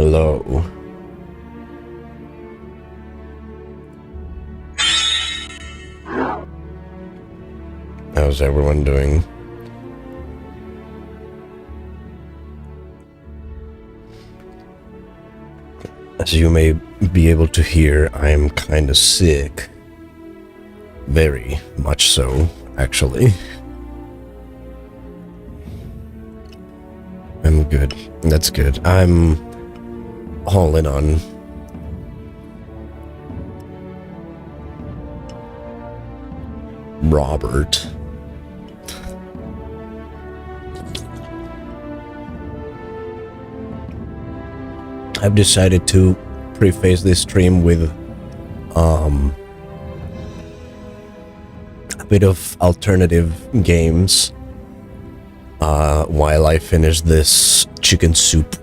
Hello. How's everyone doing? As you may be able to hear, I'm kinda sick. Very much so, actually. I'm good. That's good. I'm all in on Robert. I've decided to preface this stream with a bit of alternative games while I finish this chicken soup.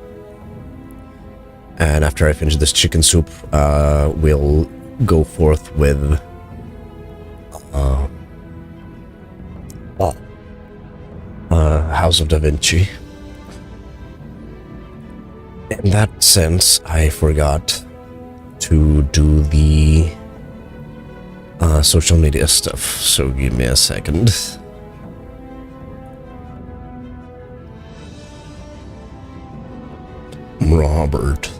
And after I finish this chicken soup, we'll go forth with House of Da Vinci. In that sense, I forgot to do the social media stuff, so give me a second. Robert,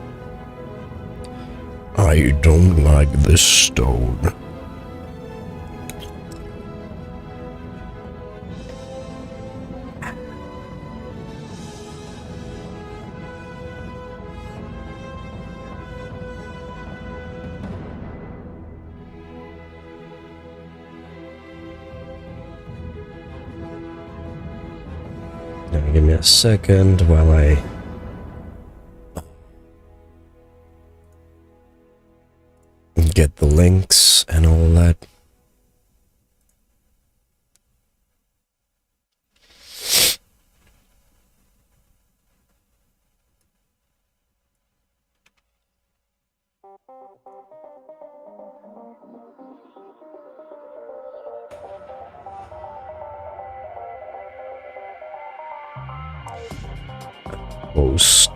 I don't like this stone. Now give me a second while I get the links and all that. Post.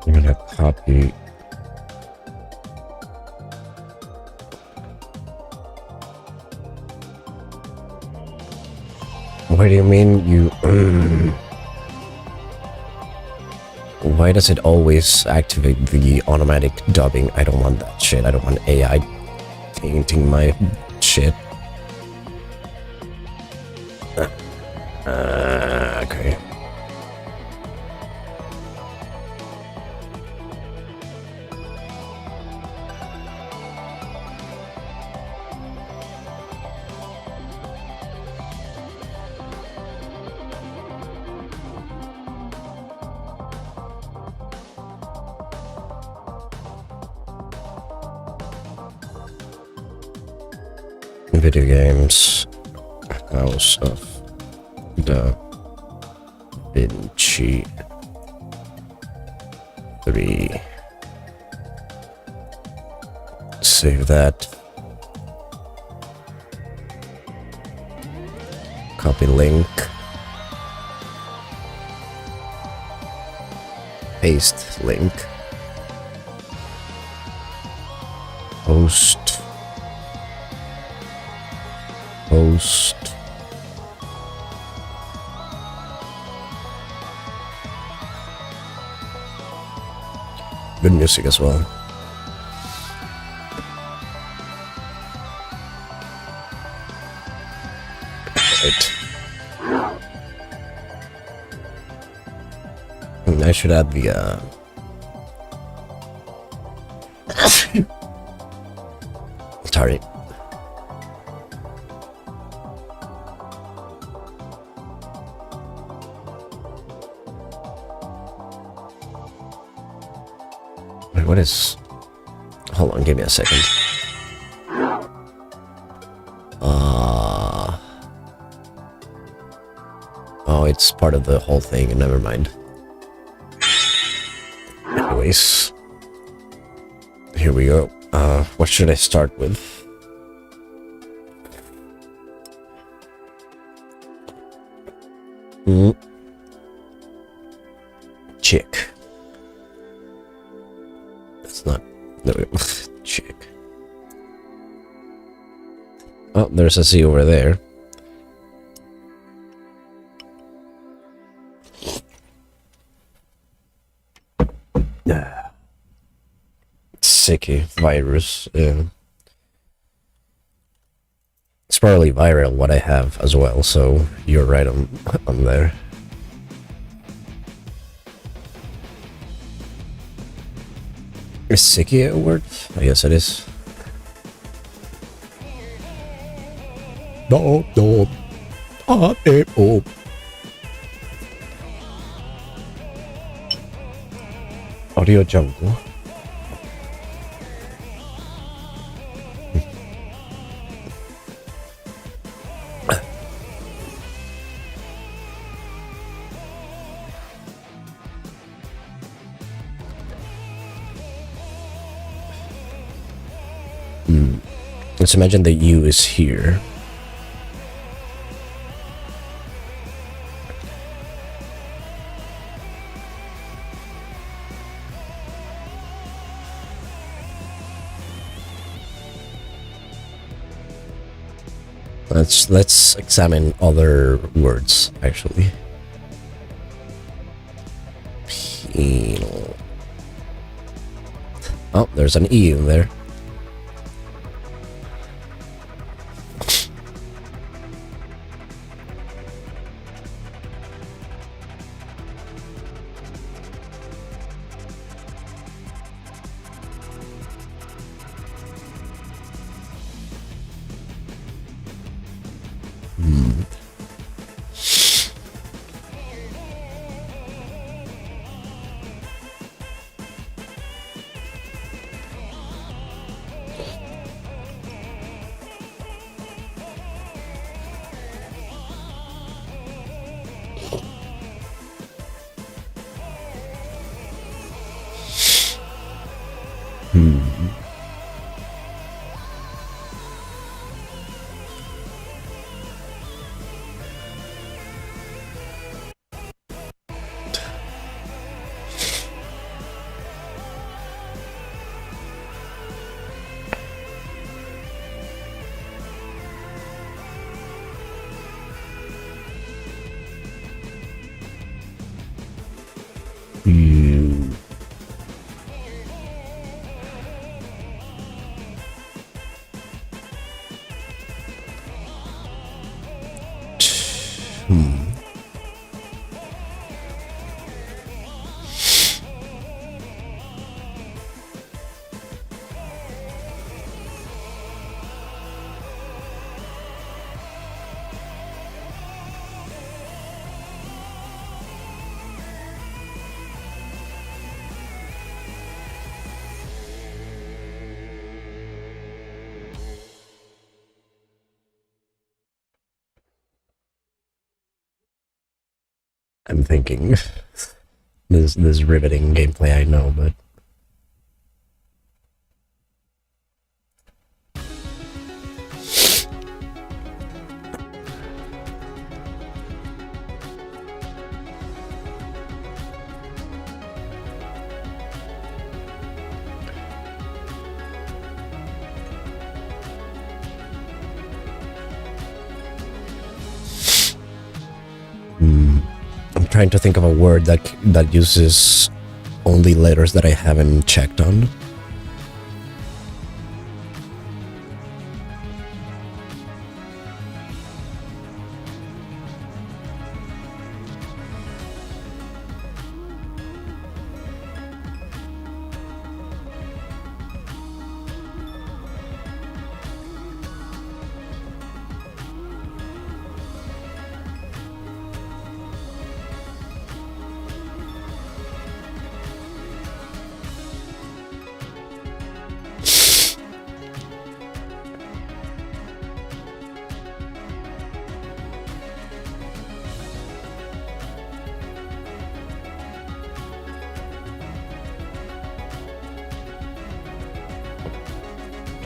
I'm gonna copy. What do you mean you... Why does it always activate the automatic dubbing? I don't want that shit. I don't want AI tainting my shit. Okay. Video games, House of Da Vinci 3. Save that. Copy link. Paste link. Post. Post. Good music as well. Right. I should add the sorry. Wait, what is hold on, give me a second. Oh, it's part of the whole thing, never mind. Anyways, here we go. What should I start with? Chick. That's not... No, chick. Oh, there's a C over there. Sicky virus. Yeah. It's probably viral what I have as well, so you're right on there. Is sicky a word? I guess it is. No. Audio jungle. Let's imagine the U is here. Let's examine other words actually. Penal. Oh, there's an E in there. I'm thinking this riveting gameplay, I know, but I'm trying to think of a word that uses only letters that I haven't checked on.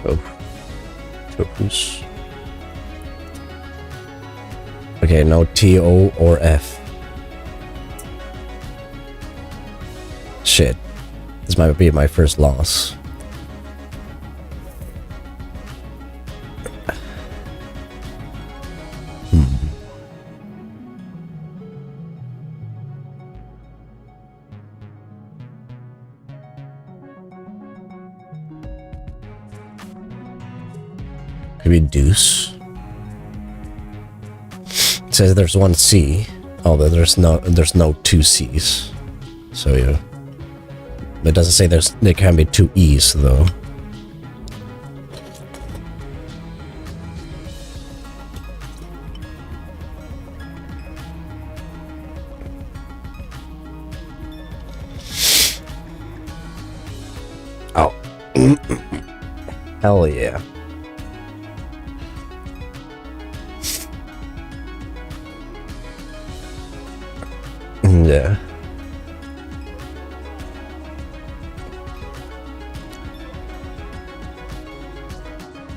Topus. Okay, no T, O, or F. Shit. This might be my first loss. Could be deuce. It says there's one C. Although there's no two C's. So yeah. It doesn't say there can be two E's though. Oh. Hell yeah. Yeah.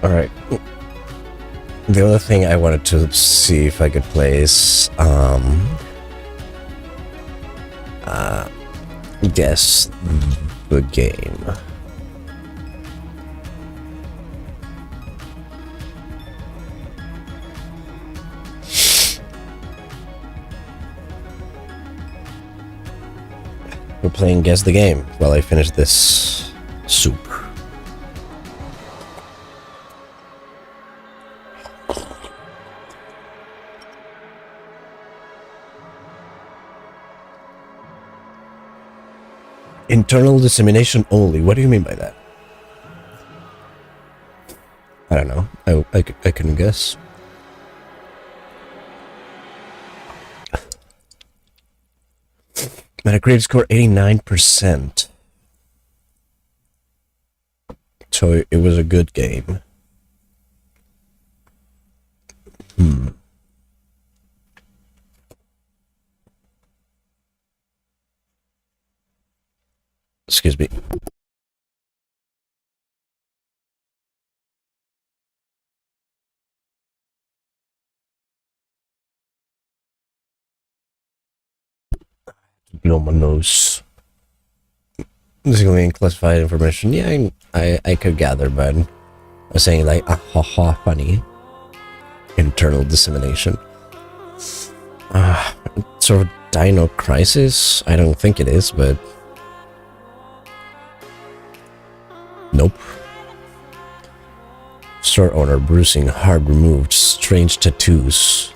Alright. The other thing I wanted to see if I could play is guess the game. We're playing Guess the Game while I finish this soup. Internal dissemination only. What do you mean by that? I don't know. I couldn't guess. Metacritic score 89%. So it was a good game. Excuse me. Blow my nose. This is going to be classified information. Yeah, I could gather, but I was saying like, ha, funny. Internal dissemination. Sort of Dino Crisis? I don't think it is, but... Nope. Store owner bruising, hard removed, strange tattoos.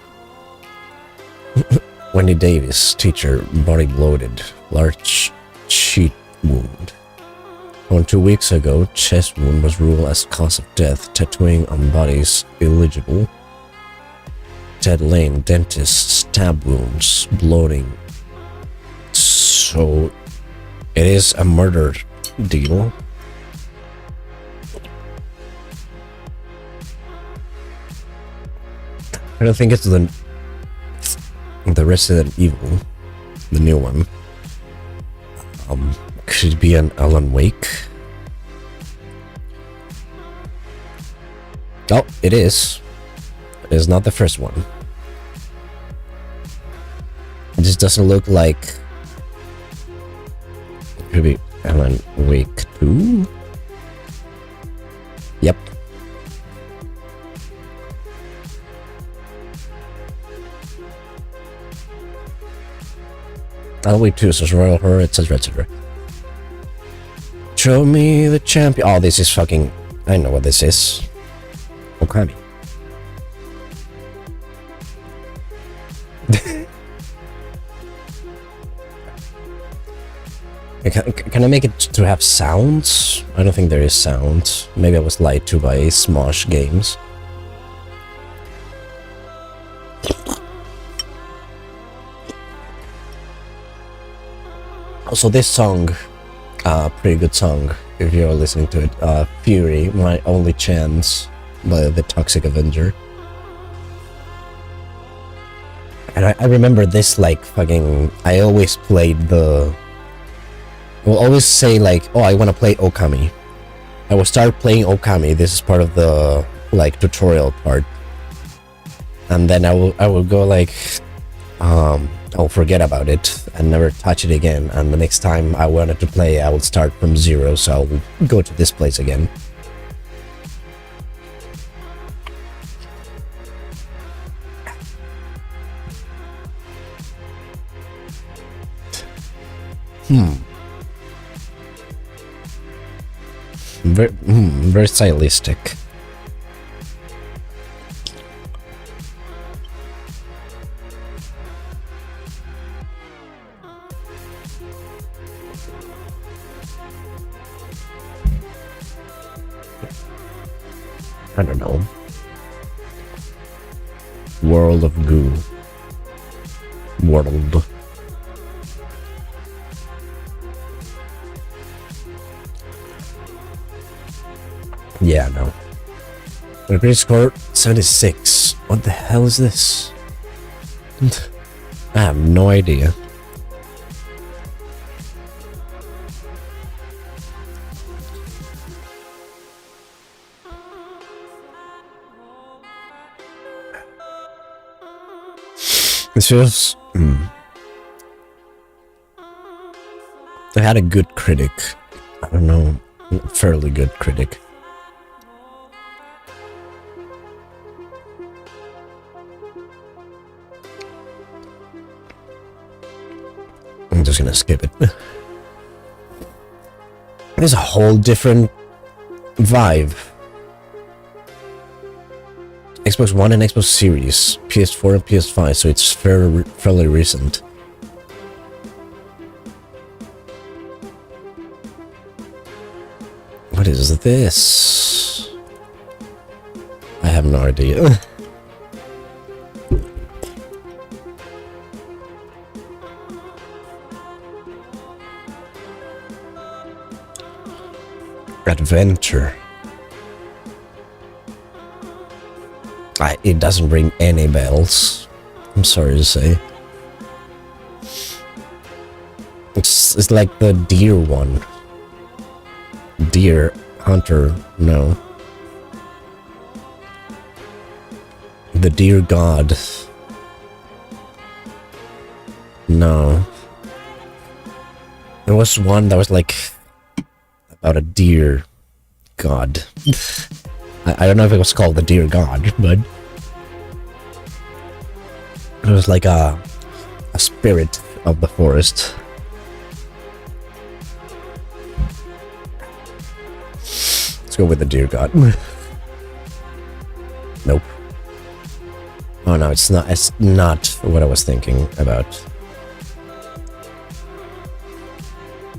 Wendy Davis, teacher, body bloated, large cheek wound. Around 2 weeks ago, chest wound was ruled as cause of death, tattooing on bodies illegible. Ted Lane, dentist, stab wounds, bloating. So, it is a murder deal. I don't think it's the Resident Evil, the new one. Could it be an Alan Wake? Oh, it is. It is not the first one. It just doesn't look like... Could be Alan Wake 2? Yep. Alan Wake 2, survival horror, etc, etc. Show me the champion. Oh, this is fucking... I know what this is. Okami. Can I make it to have sounds? I don't think there is sound. Maybe I was lied to by Smosh Games. Also, this song, pretty good song if you're listening to it. Fury, My Only Chance by the Toxic Avenger. And I remember this like fucking... I always played the... I will always say like, oh, I want to play Okami. I will start playing Okami. This is part of the like tutorial part, and then I will go like I'll forget about it and never touch it again. And the next time I wanted to play, I will start from zero. So I'll go to this place again. Very stylistic. I don't know. World of Goo. World. Yeah, no. The great score 76. What the hell is this? I have no idea. This feels. I had a good critic. I don't know, fairly good critic. I'm just gonna skip it. There's a whole different vibe. Xbox One and Xbox Series, PS4 and PS5, so it's fairly recent. What is this? I have no idea. Adventure. It doesn't ring any bells. I'm sorry to say. It's like the deer one. Deer hunter, no. The deer god. No. There was one that was like about a deer god. I don't know if it was called the deer god, but it was like a spirit of the forest. Let's go with the deer god. Nope. Oh no, it's not. It's not what I was thinking about.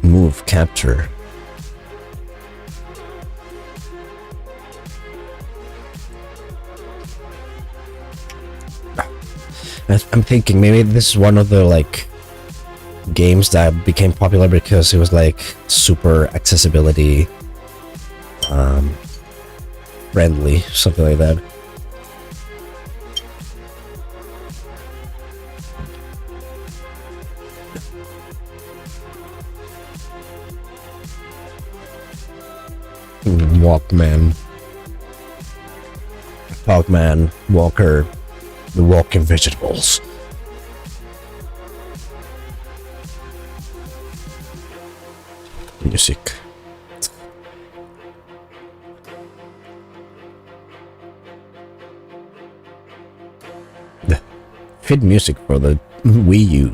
Move capture. I'm thinking maybe this is one of the like games that became popular because it was like super accessibility friendly, something like that. Walkman, Talkman, Walker, the walking vegetables. Music. The fit music for the Wii U.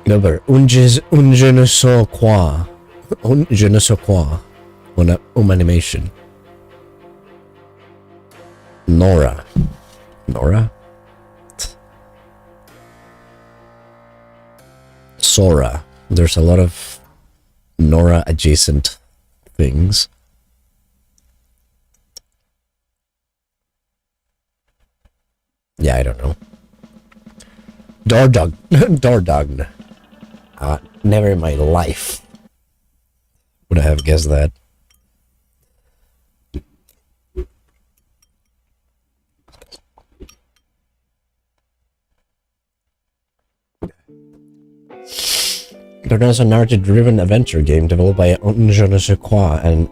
Number un je ne sais quoi. Je ne sais quoi. Animation. Nora. Nora? Sora. There's a lot of Nora adjacent things. Yeah, I don't know. Dordogn. Never in my life would I have guessed that. Garden is a narrative-driven adventure game developed by Je ne sais quoi and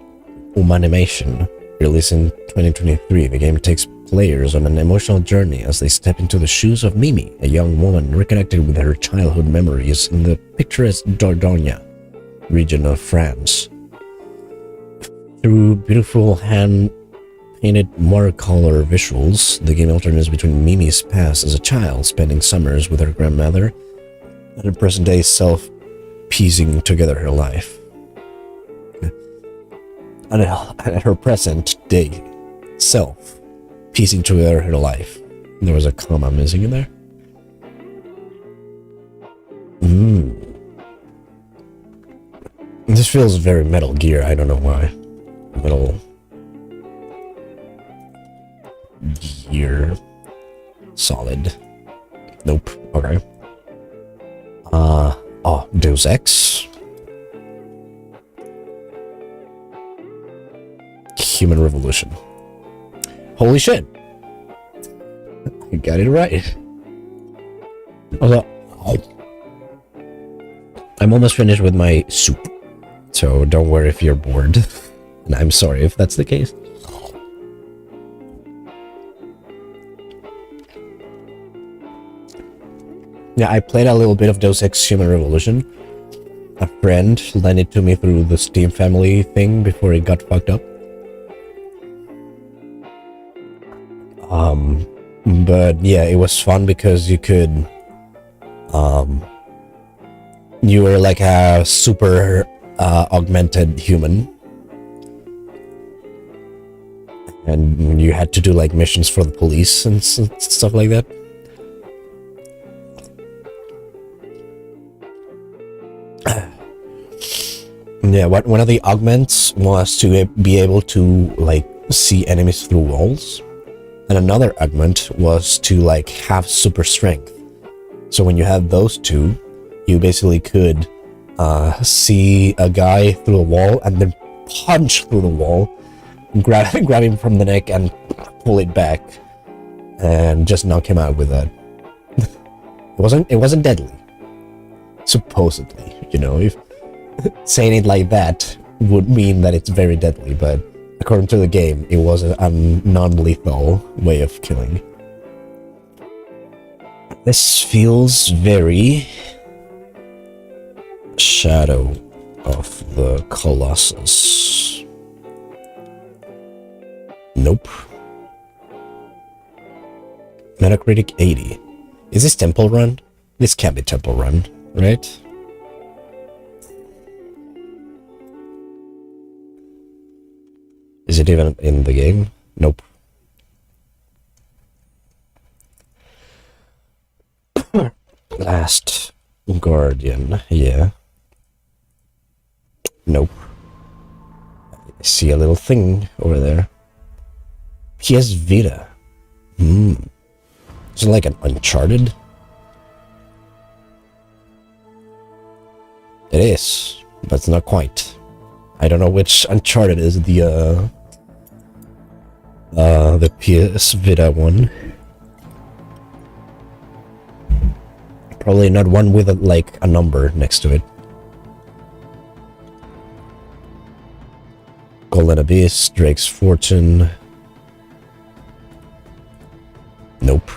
Humanimation. Released in 2023, the game takes players on an emotional journey as they step into the shoes of Mimi, a young woman reconnected with her childhood memories in the picturesque Dordogne region of France. Through beautiful hand-painted watercolor visuals, the game alternates between Mimi's past as a child, spending summers with her grandmother, and her present-day self piecing together her life. And her present-day self piecing together her life. There was a comma missing in there. This feels very Metal Gear, I don't know why. Metal Gear Solid. Nope. Okay. Oh, Deus Ex. Human Revolution. Holy shit. I got it right. Also, I'm almost finished with my soup. So don't worry if you're bored. And I'm sorry if that's the case. Yeah, I played a little bit of Deus Ex Human Revolution. A friend lent it to me through the Steam family thing before it got fucked up. But yeah, it was fun because you could, you were like a super augmented human. And you had to do like missions for the police and stuff like that. Yeah, one of the augments was to be able to like see enemies through walls. And another augment was to like have super strength. So when you had those two, you basically could see a guy through a wall and then punch through the wall, grab him from the neck and pull it back, and just knock him out with that. It wasn't deadly, supposedly. You know, if saying it like that would mean that it's very deadly, but according to the game, it was a non-lethal way of killing. This feels very Shadow of the Colossus. Nope. Metacritic 80. Is this Temple Run? This can't be Temple Run, right? Is it even in the game? Nope. Last Guardian, yeah. Nope. I see a little thing over there. PS Vita. Is it like an Uncharted? It is, but it's not quite. I don't know which Uncharted is the PS Vita one. Probably not one with like a number next to it. Golden Abyss, Drake's Fortune. Nope.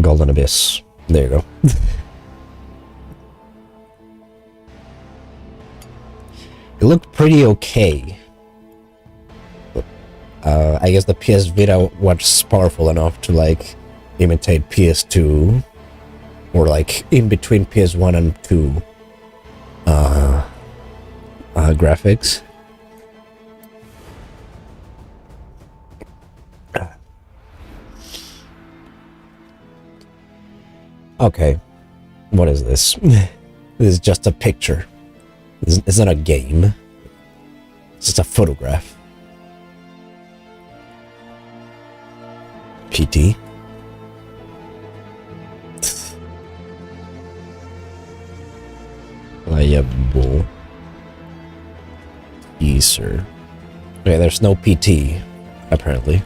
Golden Abyss. There you go. It looked pretty okay. I guess the PS Vita was powerful enough to like imitate PS2, or like in between PS1 and 2 graphics. Okay, what is this? This is just a picture. It's not a game. It's just a photograph. PT. Playable. Teaser. Okay, there's no PT, apparently.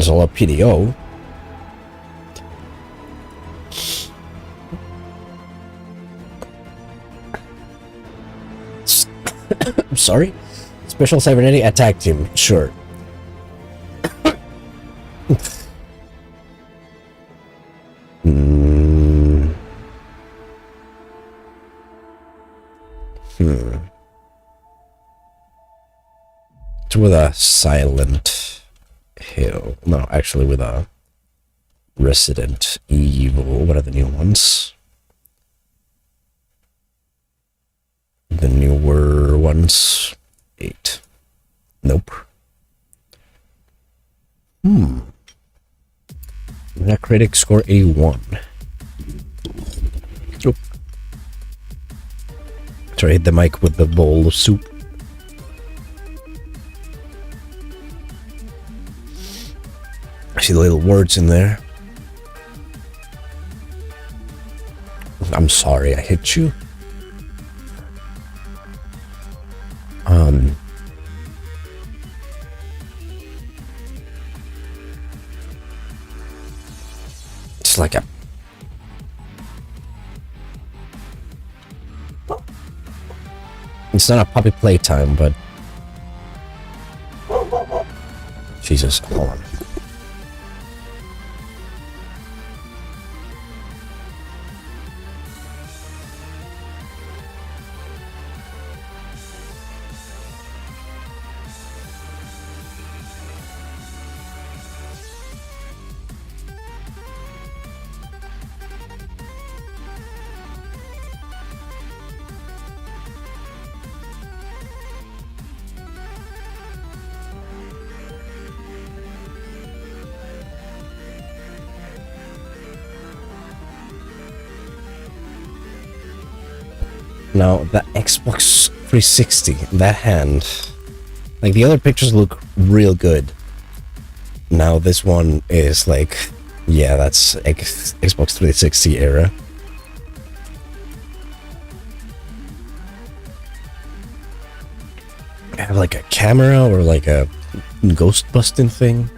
install a PDO. I'm sorry? Special cybernetic attack team, sure. It's with a silent hill. No, actually with a Resident Evil. What are the new ones? The newer ones. 8. Nope. Metacritic score 81. Nope. Sorry, I hit the mic with the bowl of soup. I see the little words in there. I'm sorry I hit you. It's like a... It's not a puppy playtime, but... Jesus, hold on. Now, the Xbox 360, that hand, like the other pictures look real good. Now this one is like, yeah, that's Xbox 360 era. I have like a camera or like a ghost busting thing.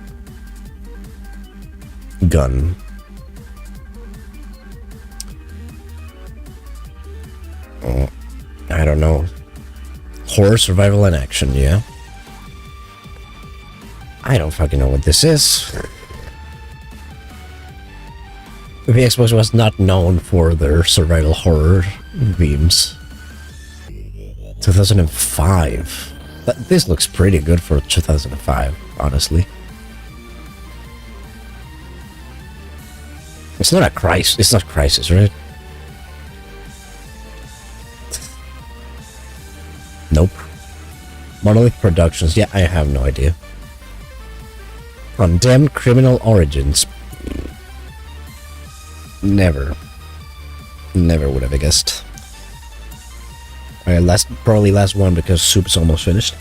Gun. I don't know. Horror, survival, and action, yeah. I don't fucking know what this is. The Xbox was not known for their survival horror themes. 2005. This looks pretty good for 2005, honestly. It's not a crisis. It's not Crisis, right? Nope. Monolith Productions. Yeah, I have no idea. Condemned Criminal Origins. Never would have guessed. Alright, probably last one because soup's almost finished.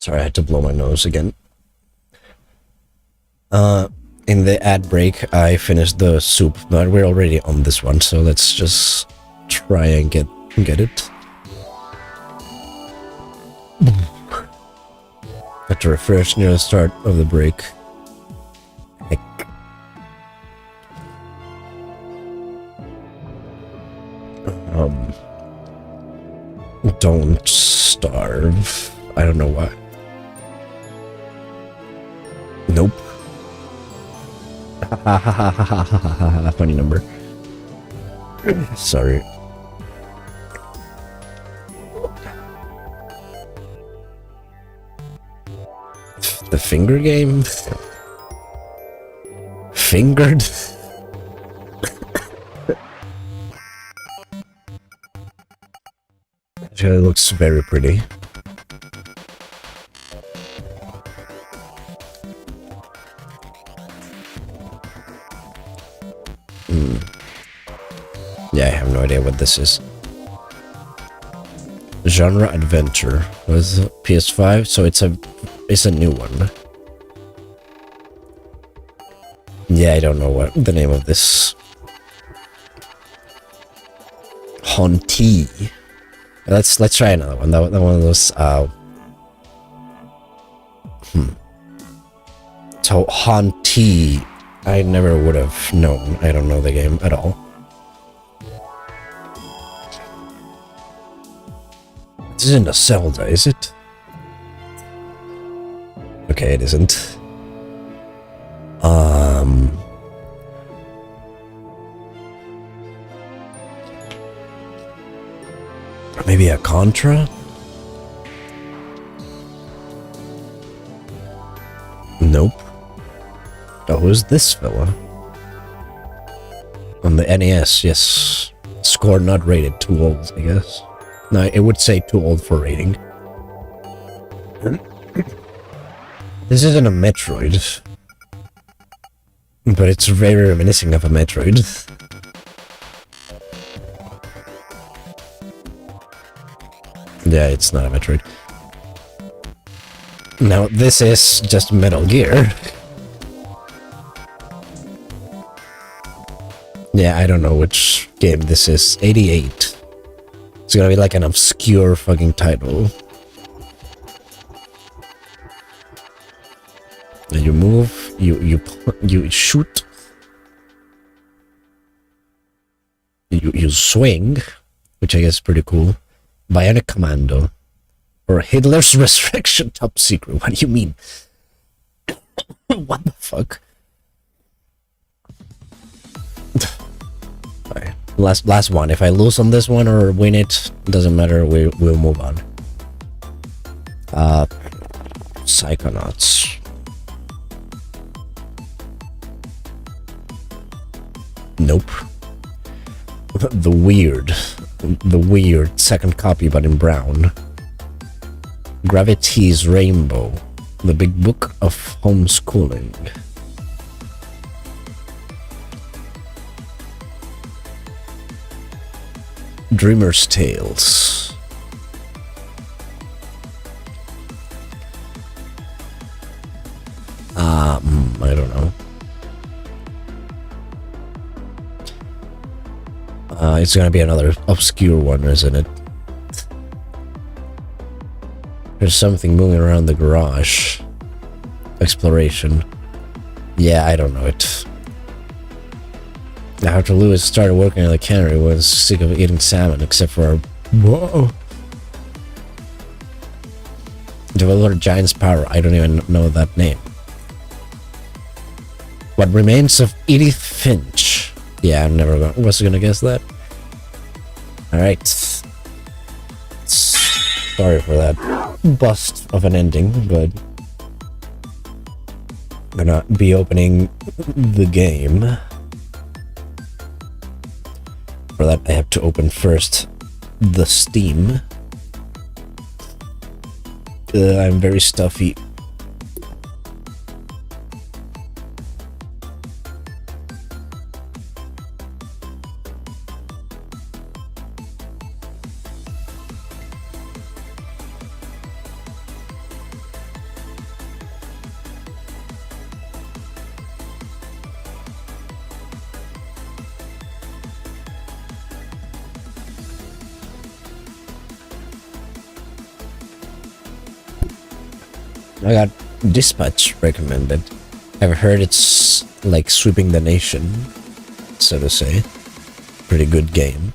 Sorry, I had to blow my nose again. In the ad break, I finished the soup, but we're already on this one, so let's just try and get it. Had to refresh near the start of the break. Heck. Don't starve. I don't know why. Nope. Funny number. Sorry. The finger game? Fingered? Actually, it looks very pretty. Yeah, I have no idea what this is. Genre adventure was PS5, so it's a new one. Yeah, I don't know what the name of this. Hauntee. Let's try another one. That one was So Hauntee, I never would have known. I don't know the game at all. This isn't a Zelda, is it? Okay, it isn't. Maybe a Contra? Nope. Oh, who's this fella? On the NES, yes. Score not rated, too old, I guess. No, it would say too old for rating. This isn't a Metroid. But it's very reminiscent of a Metroid. Yeah, it's not a Metroid. Now, this is just Metal Gear. Yeah, I don't know which game this is. 88. It's gonna be like an obscure fucking title. And you move, you shoot, you swing, which I guess is pretty cool. Bionic Commando, or Hitler's Resurrection Top Secret. What do you mean? What the fuck? Alright, last one. If I lose on this one or win it, doesn't matter. We'll move on. Psychonauts. Nope. The weird second copy, but in brown. Gravity's Rainbow, the big book of homeschooling. Dreamer's Tales. I don't know. It's gonna be another obscure one, isn't it? There's something moving around the garage. Exploration. Yeah, I don't know it. After Lewis started working at the cannery, was sick of eating salmon, except for whoa. Developer Giant Sparrow. I don't even know that name. What Remains of Edith Finch. Yeah, I'm never was gonna guess that. Alright. Sorry for that bust of an ending, but I'm gonna be opening the game. For that, I have to open first the Steam. I'm very stuffy. I got Dispatch recommended. I've heard it's like sweeping the nation, so to say. Pretty good game.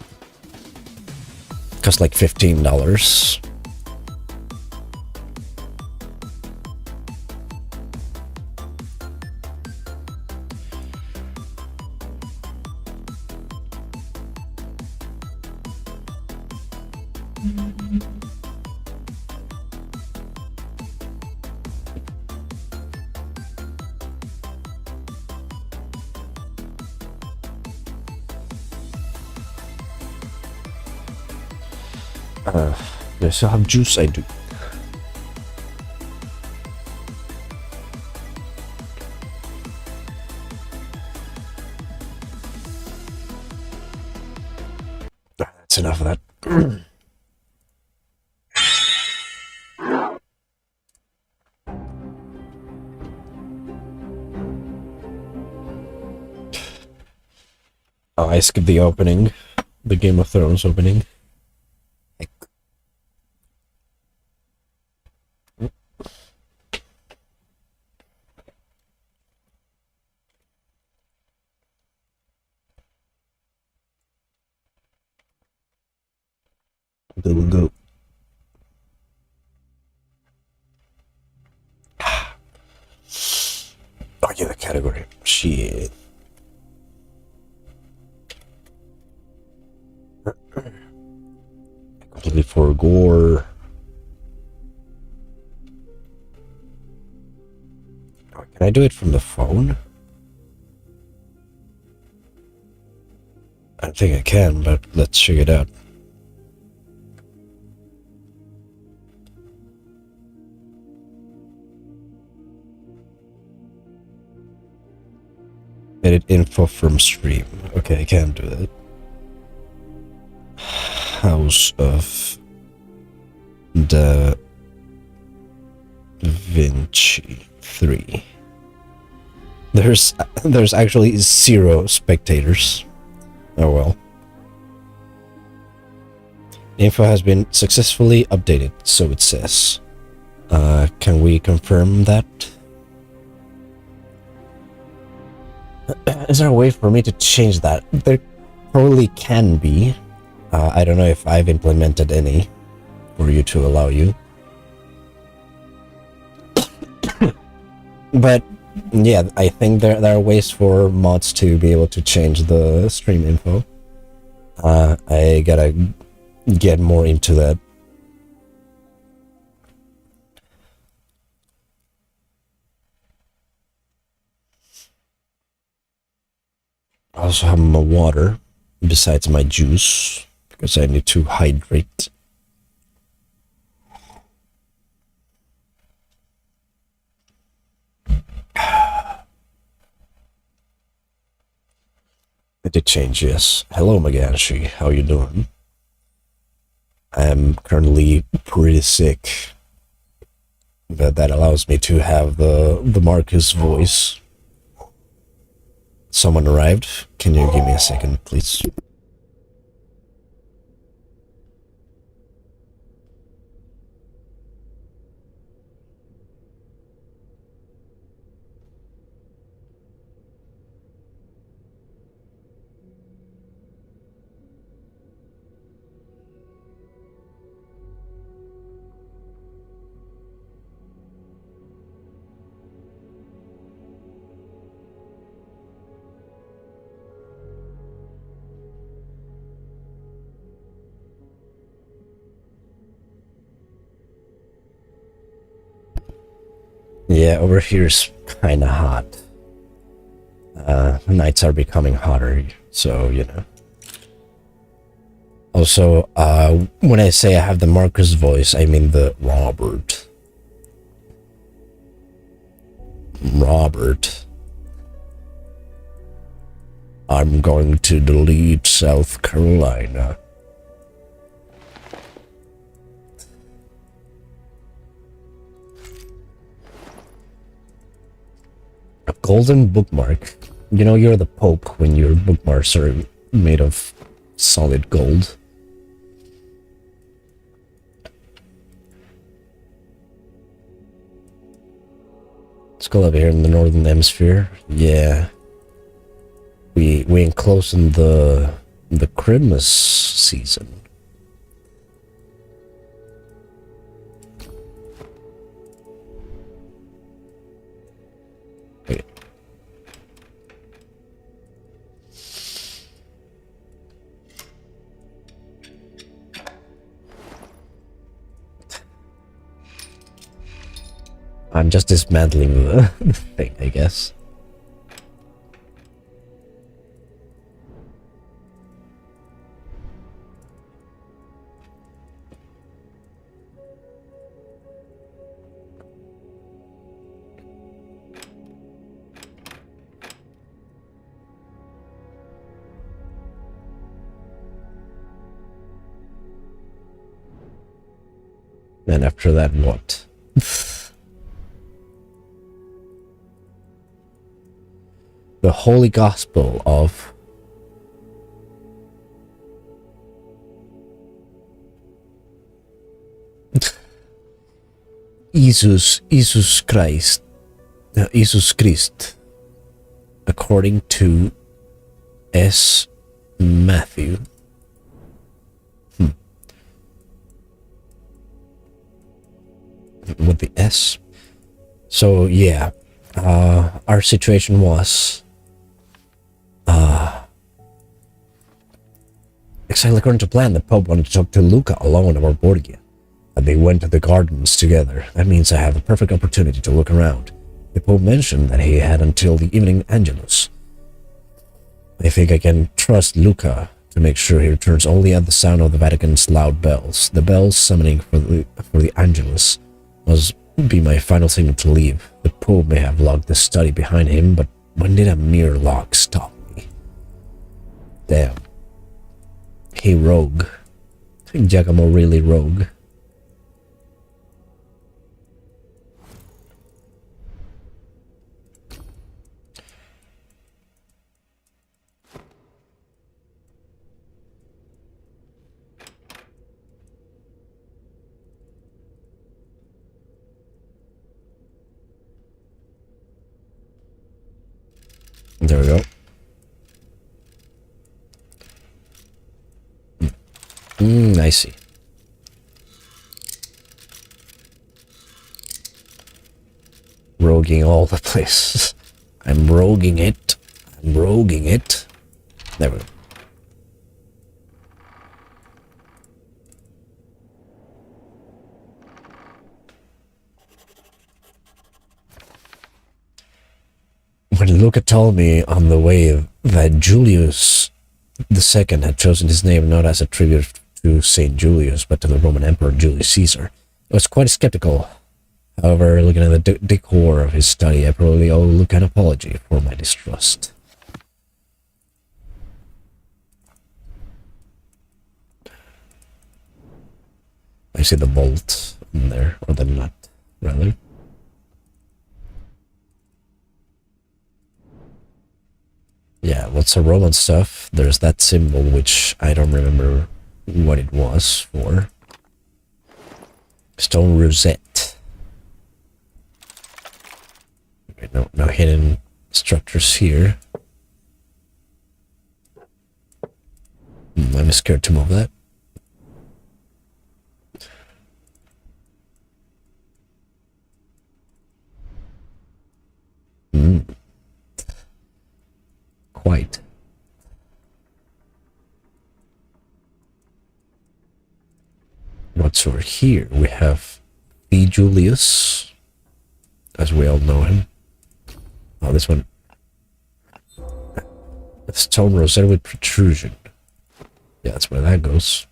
Cost like $15. Do I still have juice? I do. That's enough of that. Oh, I skipped the opening. The Game of Thrones opening. Go. Oh yeah, the category. Shit. Completely for gore. Oh, can I do it from the phone? I don't think I can, but let's check it out. Edit info from stream. Okay, I can't do that. House of the Vinci 3. There's actually 0 spectators. Oh well. Info has been successfully updated, so it says. Can we confirm that? Is there a way for me to change that? There probably can be. I don't know if I've implemented any for you to allow you. But yeah, I think there are ways for mods to be able to change the stream info. I gotta get more into that. I also have my water besides my juice because I need to hydrate. It did change, yes. Hello, Maganshi. How you doing? I am currently pretty sick. But that allows me to have the Marcus voice. Someone arrived. Can you give me a second, please? Yeah, over here is kind of hot. Nights are becoming hotter, so, you know. Also, when I say I have the Marcus voice, I mean the Robert. I'm going to delete South Carolina. A golden bookmark. You know, you're the Pope when your bookmarks are made of solid gold. Skull over here in the northern hemisphere. Yeah. We enclose in the Christmas season. Okay. I'm just dismantling the thing, I guess. And after that, what? The Holy Gospel of Jesus Christ, according to S. Matthew. With the S. So yeah, our situation was exactly according to plan. The Pope wanted to talk to Luca alone about Borgia, and they went to the gardens together. That means I have a perfect opportunity to look around. The Pope mentioned that he had until the evening Angelus. I think I can trust Luca to make sure he returns only at the sound of the Vatican's loud bells. The bells summoning for the Angelus must be my final signal to leave. The Pope may have locked the study behind him, but when did a mere lock stop me? Damn. Hey, rogue. Giacomo really rogue. There we go. I see. Roguing all the places. I'm roguing it. I'm roguing it. There we go. When Luca told me on the way that Julius II had chosen his name not as a tribute to Saint Julius, but to the Roman Emperor Julius Caesar, I was quite skeptical. However, looking at the decor of his study, I probably owe Luca an apology for my distrust. I see the bolt in there, or the nut, rather. Yeah, lots of Roman stuff. There's that symbol, which I don't remember what it was for. Stone rosette. Okay, no hidden structures here. I'm scared to move that. Quite. What's over here? We have the Julius, as we all know him. Oh, this one. Stone rosette with protrusion. Yeah, that's where that goes.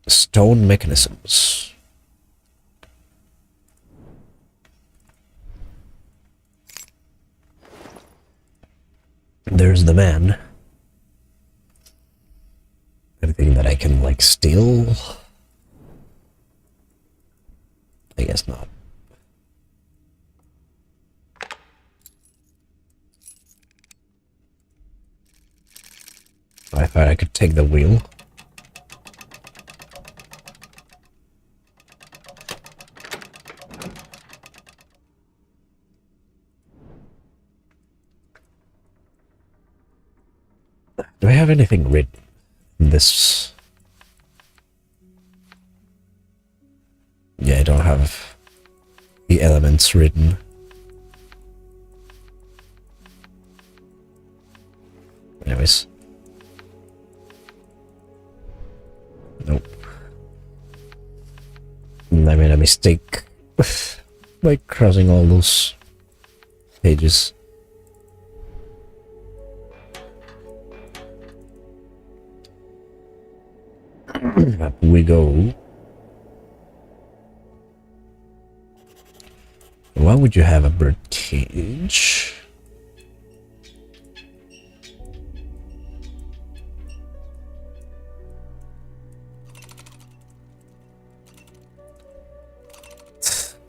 Stone mechanisms. There's the man. Anything that I can, like, steal? I guess not. I thought I could take the wheel. Do I have anything written in this? Yeah, I don't have the elements written. Anyways. Nope. I made a mistake by crossing all those pages. Up we go. Why would you have a bird cage?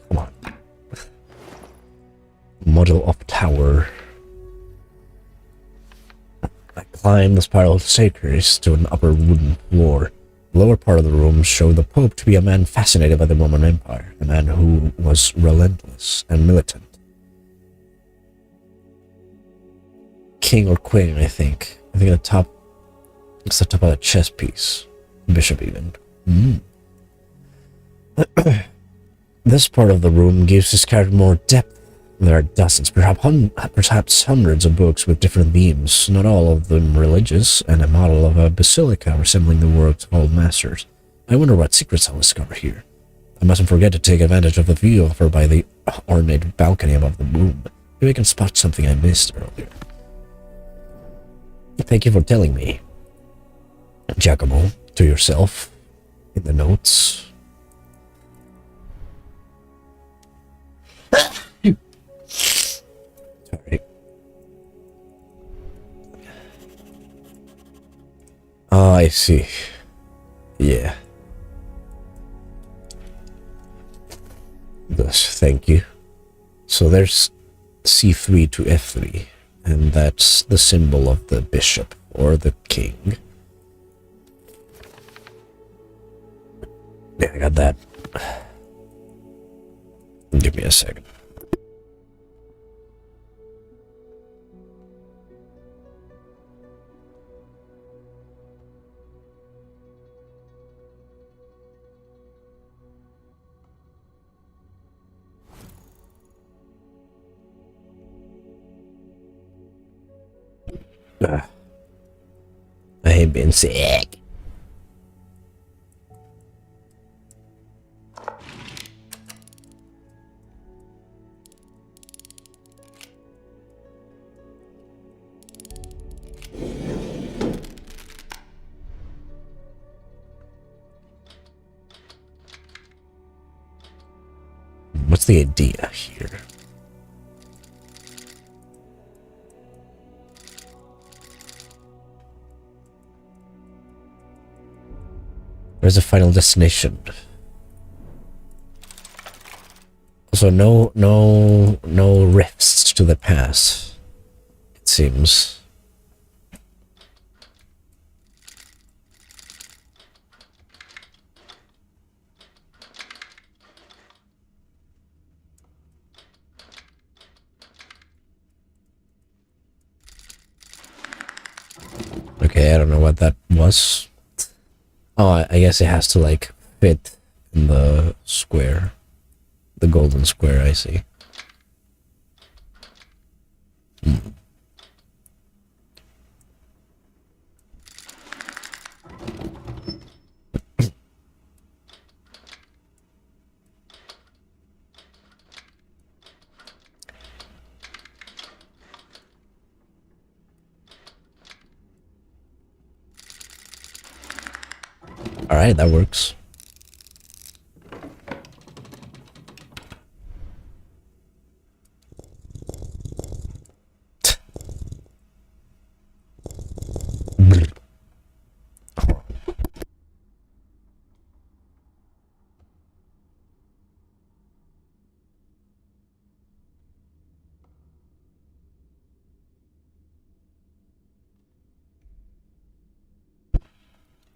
Come on. Model of tower. I climbed the spiral staircase to an upper wooden floor. The lower part of the room showed the Pope to be a man fascinated by the Roman Empire, a man who was relentless and militant. King or queen, I think. I think at the top, it's the top of a chess piece. Bishop even. This part of the room gives this character more depth. There are dozens, perhaps hundreds of books with different themes, not all of them religious, and a model of a basilica resembling the works of old masters. I wonder what secrets I'll discover here. I mustn't forget to take advantage of the view offered by the ornate balcony above the room. Maybe I can spot something I missed earlier. Thank you for telling me, Giacomo, to yourself, in the notes. Sorry. Oh, I see. Yeah. Thus, thank you. So there's C3 to F3, and that's the symbol of the bishop or the king. Yeah, I got that. Give me a second. I have been sick. What's the idea here? Where's the final destination? So no rifts to the past, it seems. Okay, I don't know what that was. Oh, I guess it has to, like, fit in the square. The golden square, I see. Alright, that works.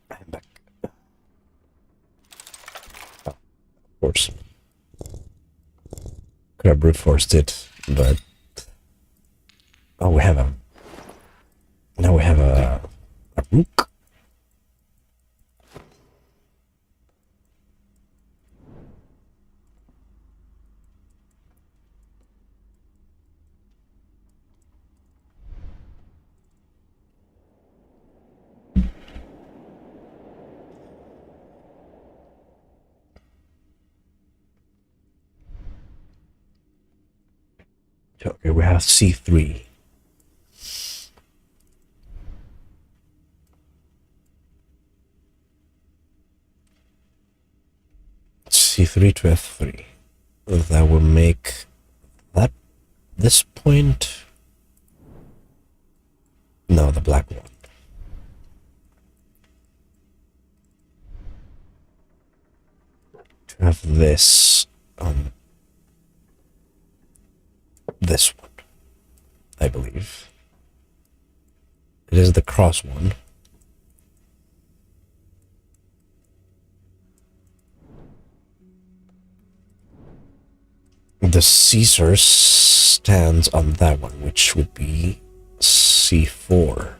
I'm back. Oh, of course. Could have brute forced it, but... Oh, we have a... Now we have a Okay, we have c3. c3 to f3. That will make that this point. No, the black one. To have this on this one, I believe. It is the cross one. The Caesar stands on that one, which would be c4.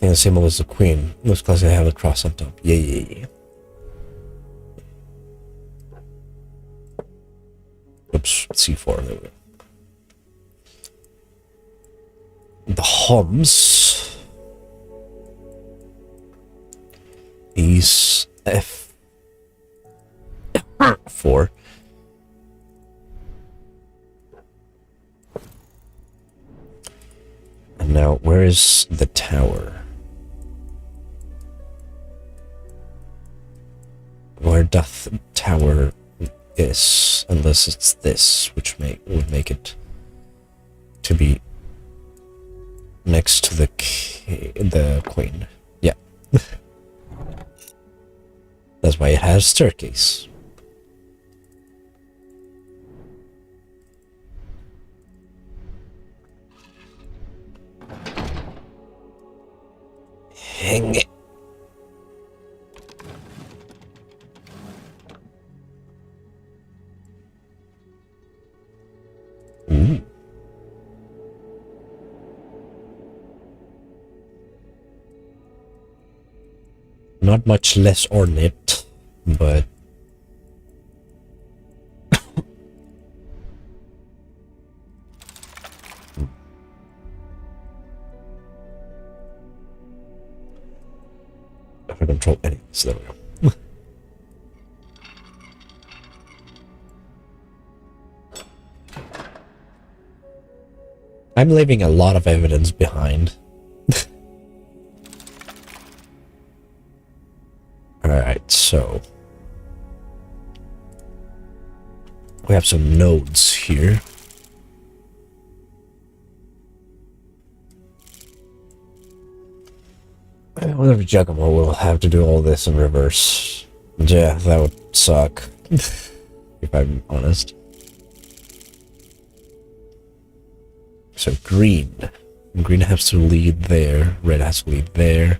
And the symbol is the queen. Most classic, I have the cross on top. Yeah. Oops, c4. There we go. The Homs. These f4. And now, where is the tower? Where doth tower is, unless it's this, which would make it to be next to the queen. Yeah. That's why it has staircase. Hang it. Ooh. Not much less ornate, but if I control any, so there we go. I'm leaving a lot of evidence behind. Alright, so we have some nodes here. I wonder if Giacomo will have to do all this in reverse. Yeah, that would suck, if I'm honest. So green. Green has to lead there. Red has to lead there.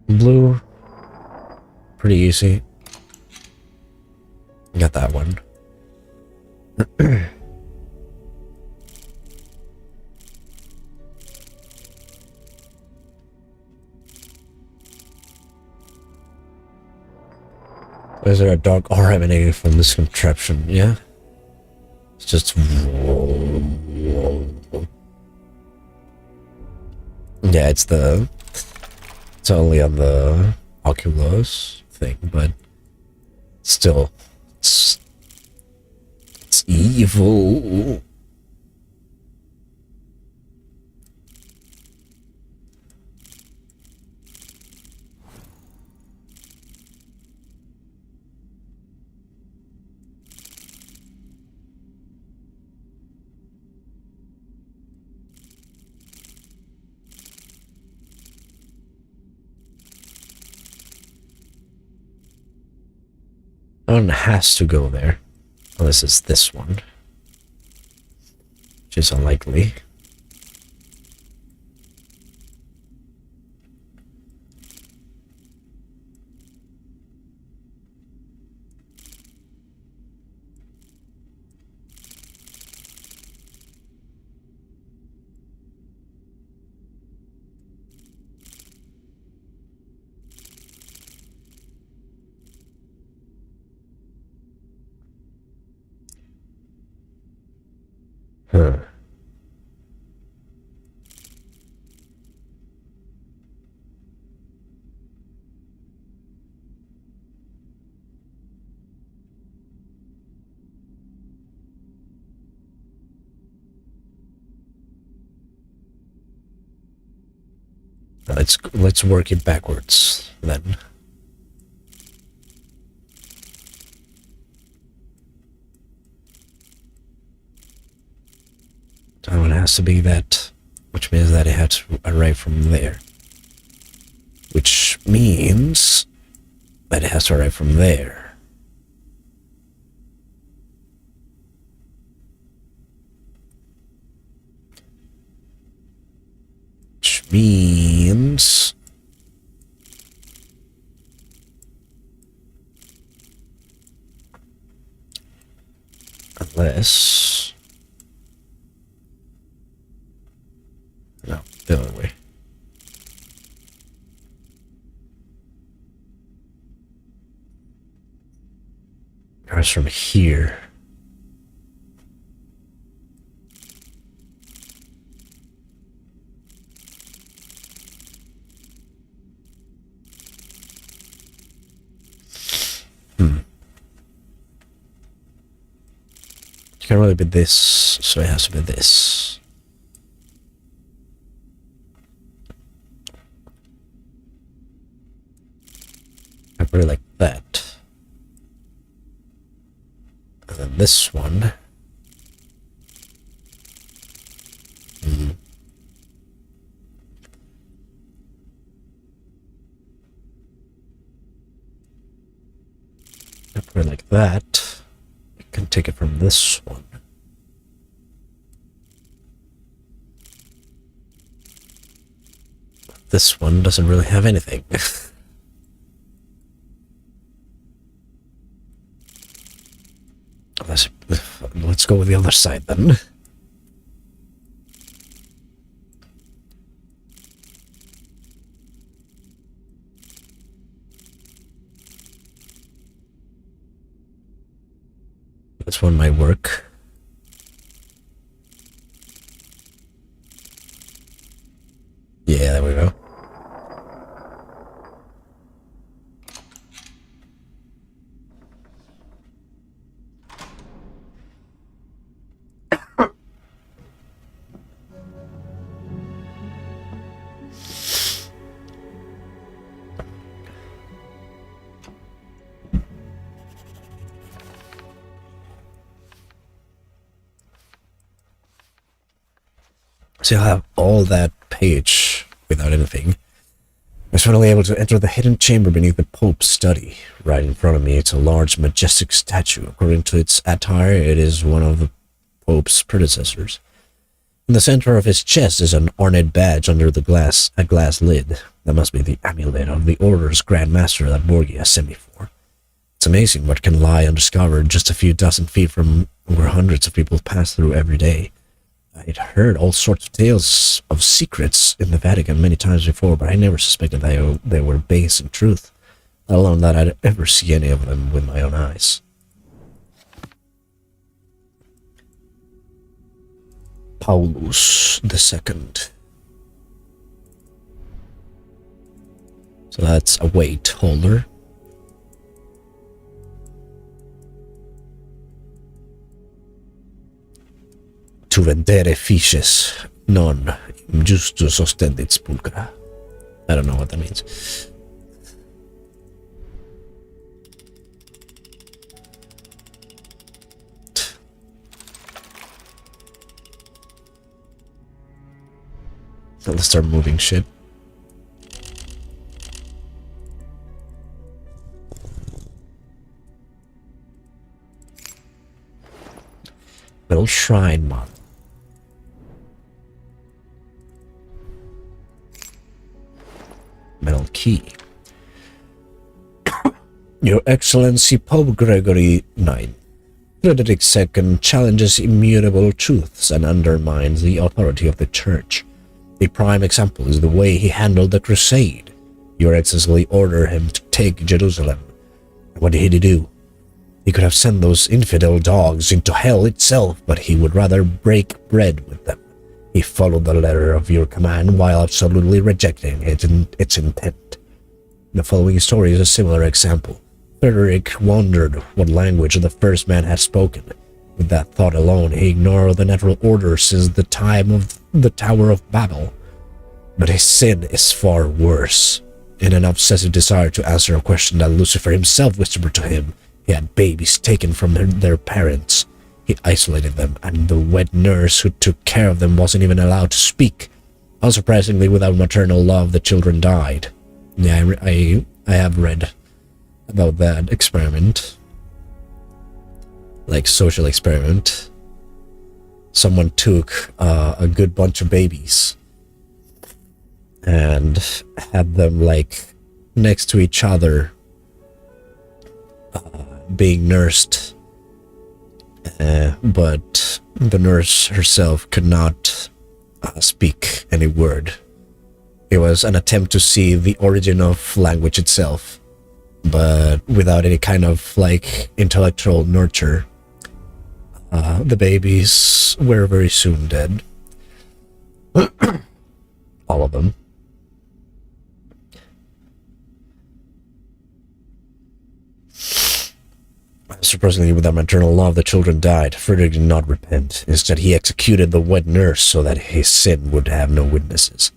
Blue. Pretty easy. Got that one. Is there a dark aura emanating from this contraption? Yeah. It's just... Yeah, it's the... It's only on the Oculus thing, but... Still... It's evil. One has to go there. Unless it's this one. Which is unlikely. Huh. Let's work it backwards then. So it has to be that, which means that it had to arrive from there. Which means that it has to arrive from there. Which means unless no, the other way. It's from here. It can't really be this, so it has to be this. I put it like that. And then this one. I put it like that. You can take it from this one. This one doesn't really have anything. Let's go with the other side then. This one might work. Yeah, there we go. So you'll have all that page without anything. I was finally able to enter the hidden chamber beneath the Pope's study. Right in front of me, it's a large, majestic statue. According to its attire, it is one of the Pope's predecessors. In the center of his chest is an ornate badge under a glass lid. That must be the amulet of the Order's Grand Master that Borgia sent me for. It's amazing what can lie undiscovered just a few dozen feet from where hundreds of people pass through every day. I'd heard all sorts of tales of secrets in the Vatican many times before, but I never suspected they were based in truth, let alone that I'd ever see any of them with my own eyes. Paulus II. So that's a weight holder. To vendere fiches non justus ostendit pulchra. I don't know what that means. So let's start moving shit. Little shrine model. Metal key. Your Excellency Pope Gregory IX. Frederick II challenges immutable truths and undermines the authority of the Church. A prime example is the way he handled the crusade. Your Excellency ordered him to take Jerusalem. What did he do? He could have sent those infidel dogs into hell itself, but he would rather break bread with them. He followed the letter of your command while absolutely rejecting its intent. The following story is a similar example. Frederick wondered what language the first man had spoken. With that thought alone, he ignored the natural order since the time of the Tower of Babel. But his sin is far worse. In an obsessive desire to answer a question that Lucifer himself whispered to him, he had babies taken from their parents. He isolated them, and the wet nurse who took care of them wasn't even allowed to speak. Unsurprisingly, without maternal love, the children died. Yeah, I have read about that experiment. Like, social experiment. Someone took a good bunch of babies and had them, like, next to each other, being nursed. But the nurse herself could not speak any word. It was an attempt to see the origin of language itself, but without any kind of, like, intellectual nurture. The babies were very soon dead. All of them. Surprisingly, without maternal love, the children died. Frederick did not repent. Instead, he executed the wet nurse so that his sin would have no witnesses.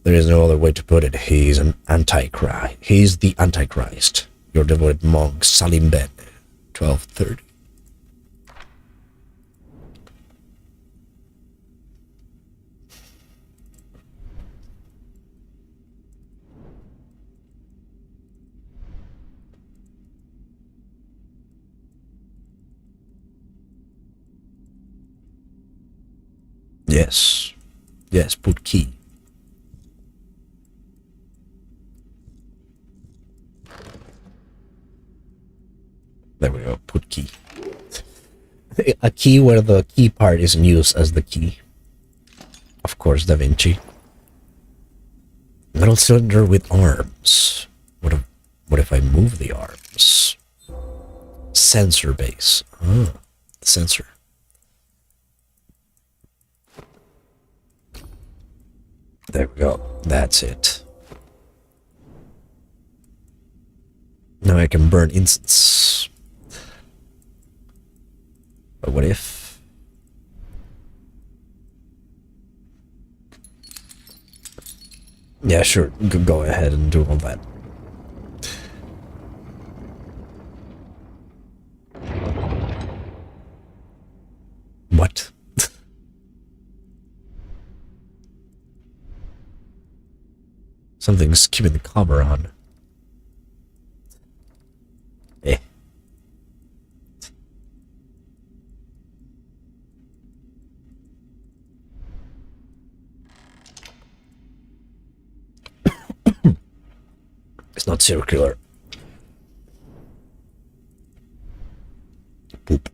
There is no other way to put it. He's an antichrist. He's the Antichrist. Your devoted monk, Salim Ben, 1230. Yes. Yes, put key. There we go, put key. A key where the key part isn't used as the key. Of course, Da Vinci. Metal cylinder with arms. What if I move the arms? Sensor base. Ah, sensor. There we go. That's it. Now I can burn incense. But what if... Yeah, sure. Go ahead and do all that. What? Something's keeping the cover on. Eh. It's not circular. Boop.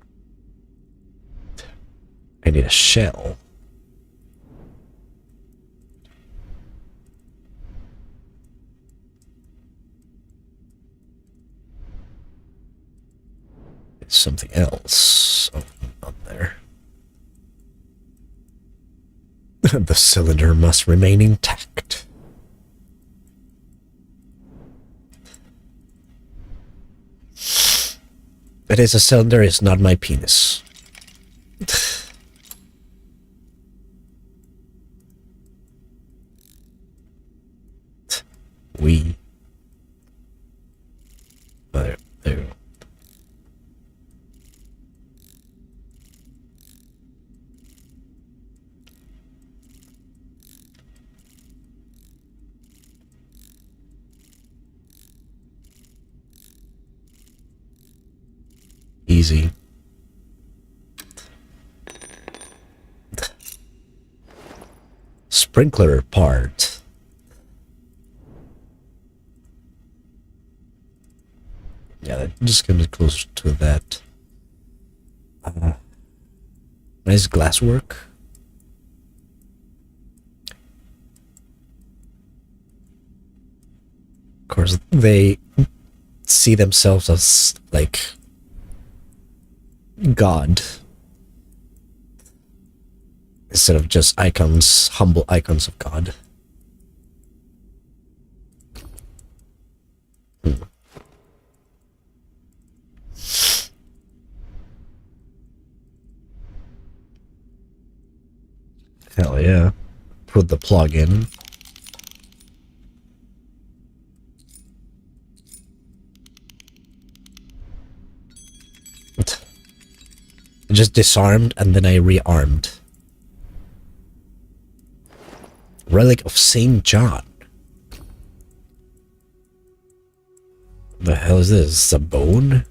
I need a shell. It's something else. Oh, not there. The cylinder must remain intact. It is a cylinder, it's not my penis. We. There you go. Easy. Sprinkler part. Yeah, just gonna close to that. Nice glasswork. Of course, they see themselves as, like, God instead of just icons, humble icons of God. Hell yeah. Put the plug in. I just disarmed and then I rearmed. Relic of Saint John. The hell is this? A bone?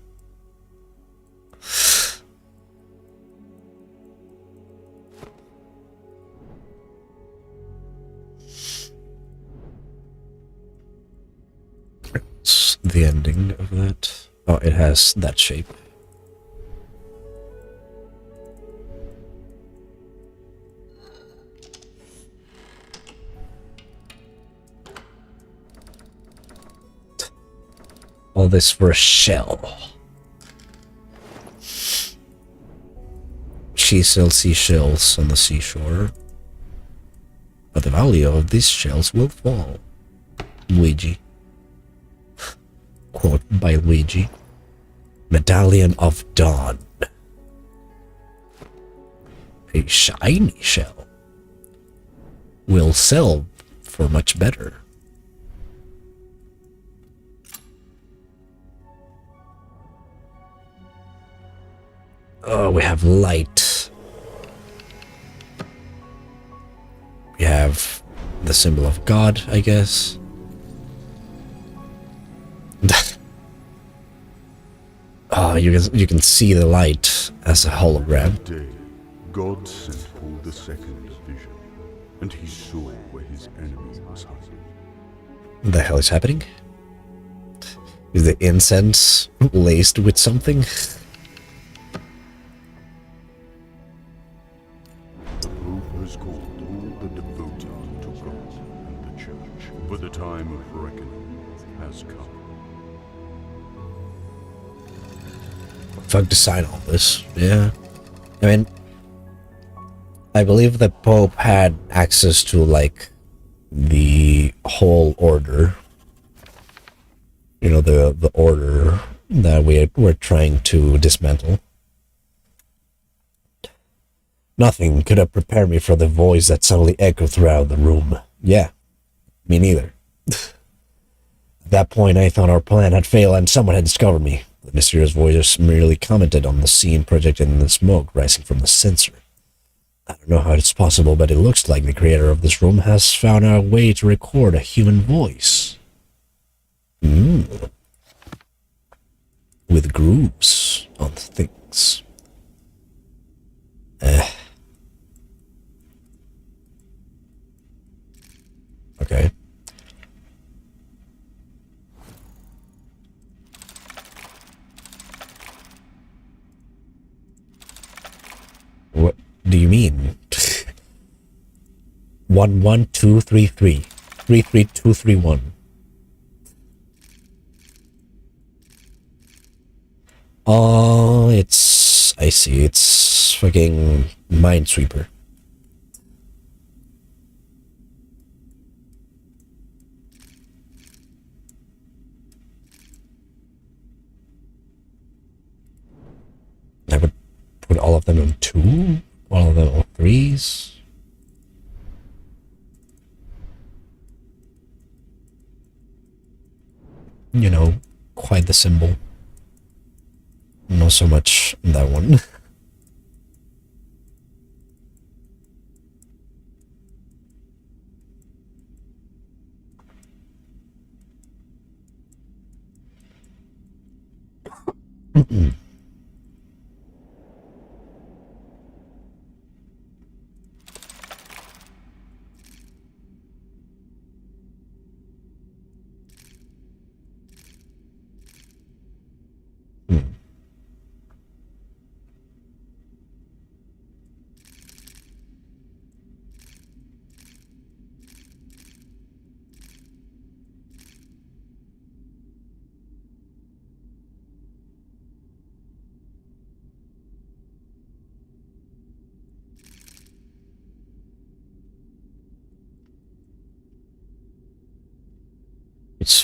It's the ending of that. Oh, it has that shape. All this for a shell. She sells seashells on the seashore, but the value of these shells will fall. Luigi. Quote by Luigi. Medallion of Dawn. A shiny shell will sell for much better. Oh, we have light. We have the symbol of God, I guess. Oh, you can see the light as a hologram. That day, God sent Paul II a vision, and he saw where his enemy was hiding. What the hell is happening? Is the incense laced with something? The Pope has called all the devoted to God and the Church, for the time of reckoning has come. Fuck to sign all this. Yeah. I mean, I believe the Pope had access to, like, the whole order. You know, the order that we're trying to dismantle. Nothing could have prepared me for the voice that suddenly echoed throughout the room. Yeah, me neither. At that point, I thought our plan had failed and someone had discovered me. The mysterious voice merely commented on the scene projected in the smoke rising from the sensor. I don't know how it's possible, but it looks like the creator of this room has found a way to record a human voice. With grooves on things. Okay. What do you mean? 11233 33231. Oh, I see, it's fucking Minesweeper. I would put all of them on 2, all of them on 3s. You know, quite the symbol. Not so much that one.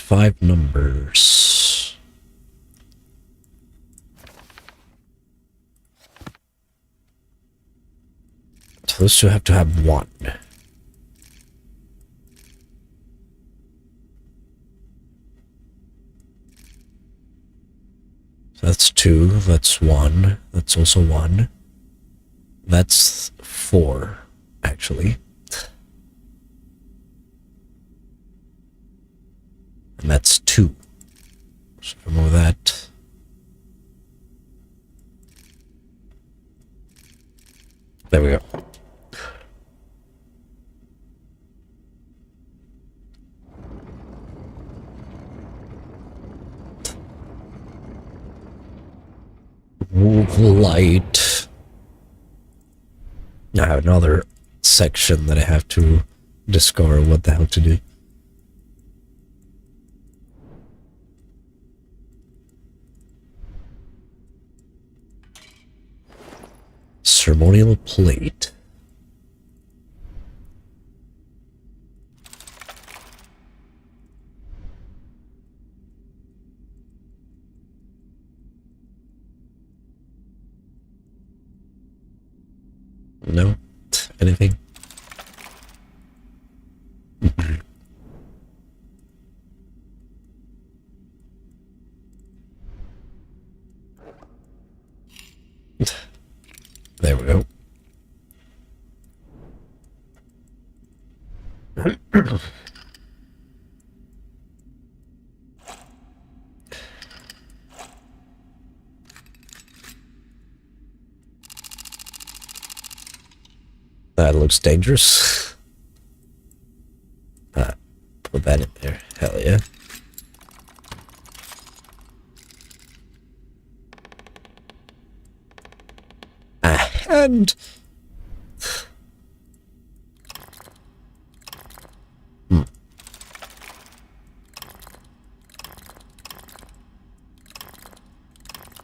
5 numbers. So those two have to have 1. So that's 2, that's 1, that's also 1. That's 4, actually. And that's 2. So remove that. There we go. Move light. I have another section that I have to discover what the hell to do. Ceremonial plate. No? Anything? There we go. That looks dangerous. Put that in there. Hell yeah. And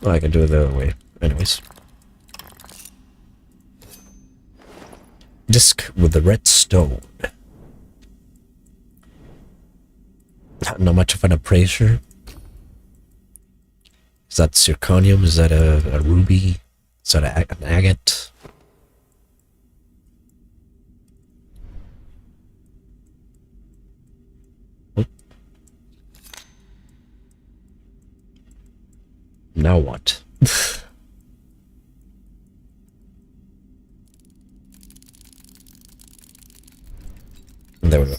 I can do it the other way. Anyways. Disc with the red stone. Not much of an appraiser. Is that zirconium? Is that a ruby? Is that an agate? Oh. Now what? There we go.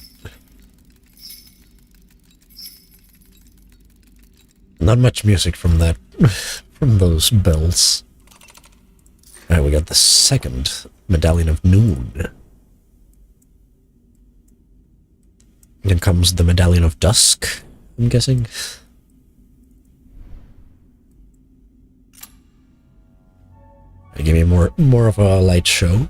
Not much music from that, from those bells. Alright, we got the second Medallion of Noon. Then comes the Medallion of Dusk, I'm guessing. Give me more of a light show.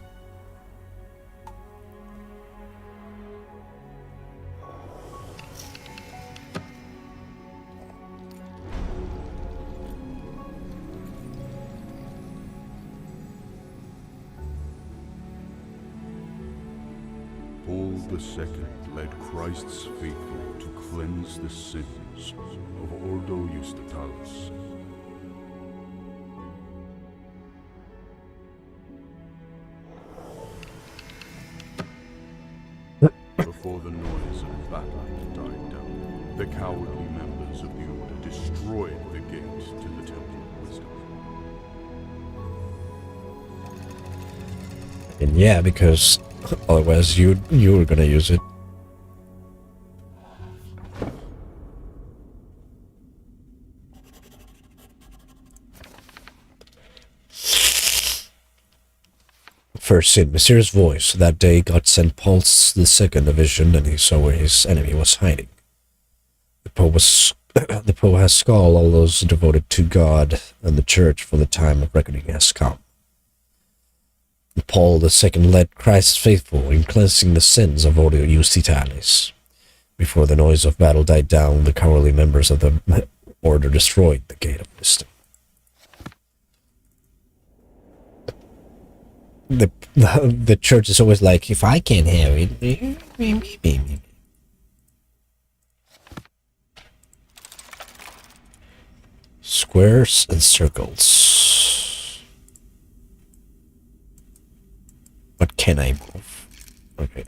Paul II led Christ's faithful to cleanse the sins of Ordo Justitalis. Before the noise of battle died down, the cowardly members of the Order destroyed the gate to the Temple of Wisdom. And yeah, because otherwise you were gonna use it. First sin, mysterious voice. That day God sent Paul II a vision, and he saw where his enemy was hiding. The Pope has called all those devoted to God and the Church, for the time of reckoning has come. Paul II led Christ's faithful in cleansing the sins of Ordo Justitalis. Before the noise of battle died down, the cowardly members of the Order destroyed the Gate of Wisdom. The Church is always like, if I can't have it... Squares and circles. What can I move? Okay.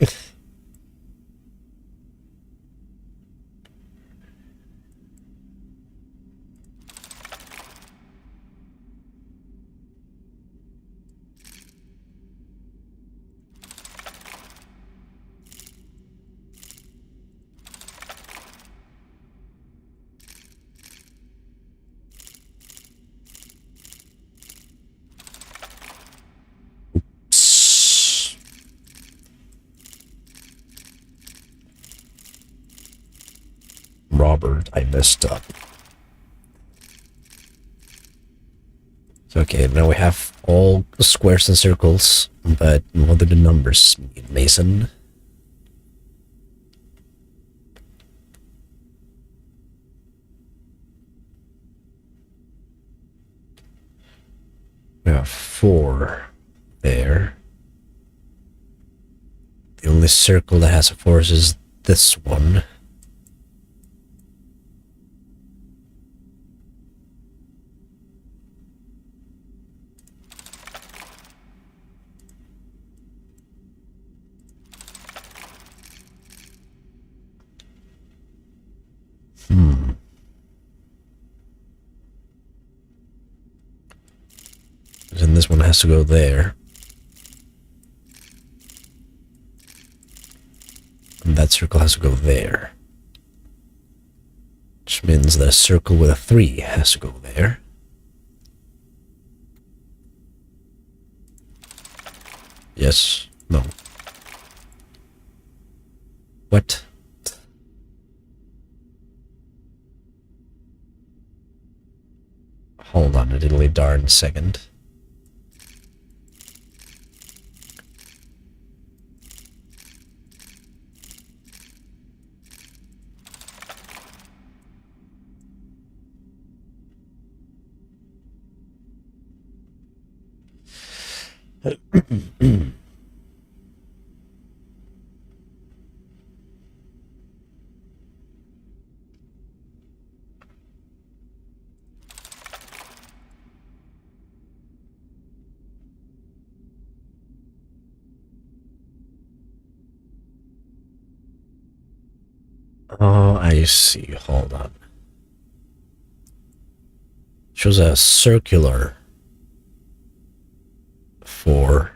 Robert, I messed up. Okay, now we have all squares and circles, but what do the numbers mean, Mason? We have 4 there. The only circle that has a 4 is this one. And this one has to go there. And that circle has to go there. Which means that a circle with a 3 has to go there. Yes. No. What? Hold on a diddly darn second. Oh, I see. Hold on. Shows a circular 4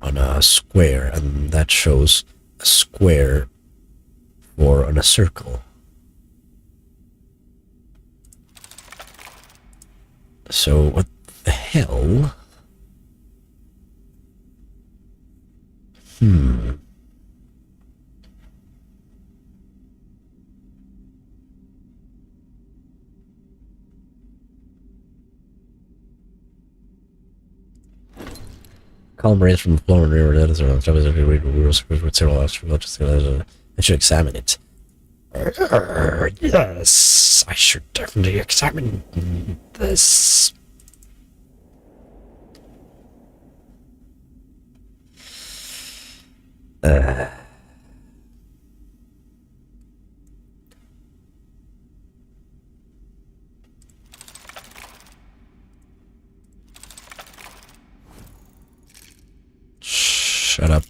on a square, and that shows a square 4 on a circle. So what the hell? Column raised from the floor and river. That is around the with several I should examine it. Yes, I should definitely examine this. Shut up.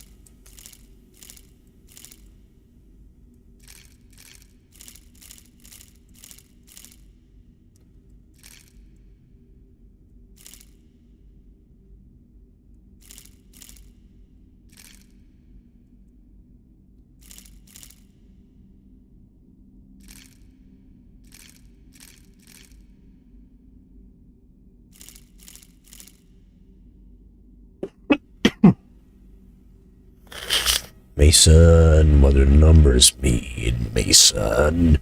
Mason, what do the numbers mean, Mason?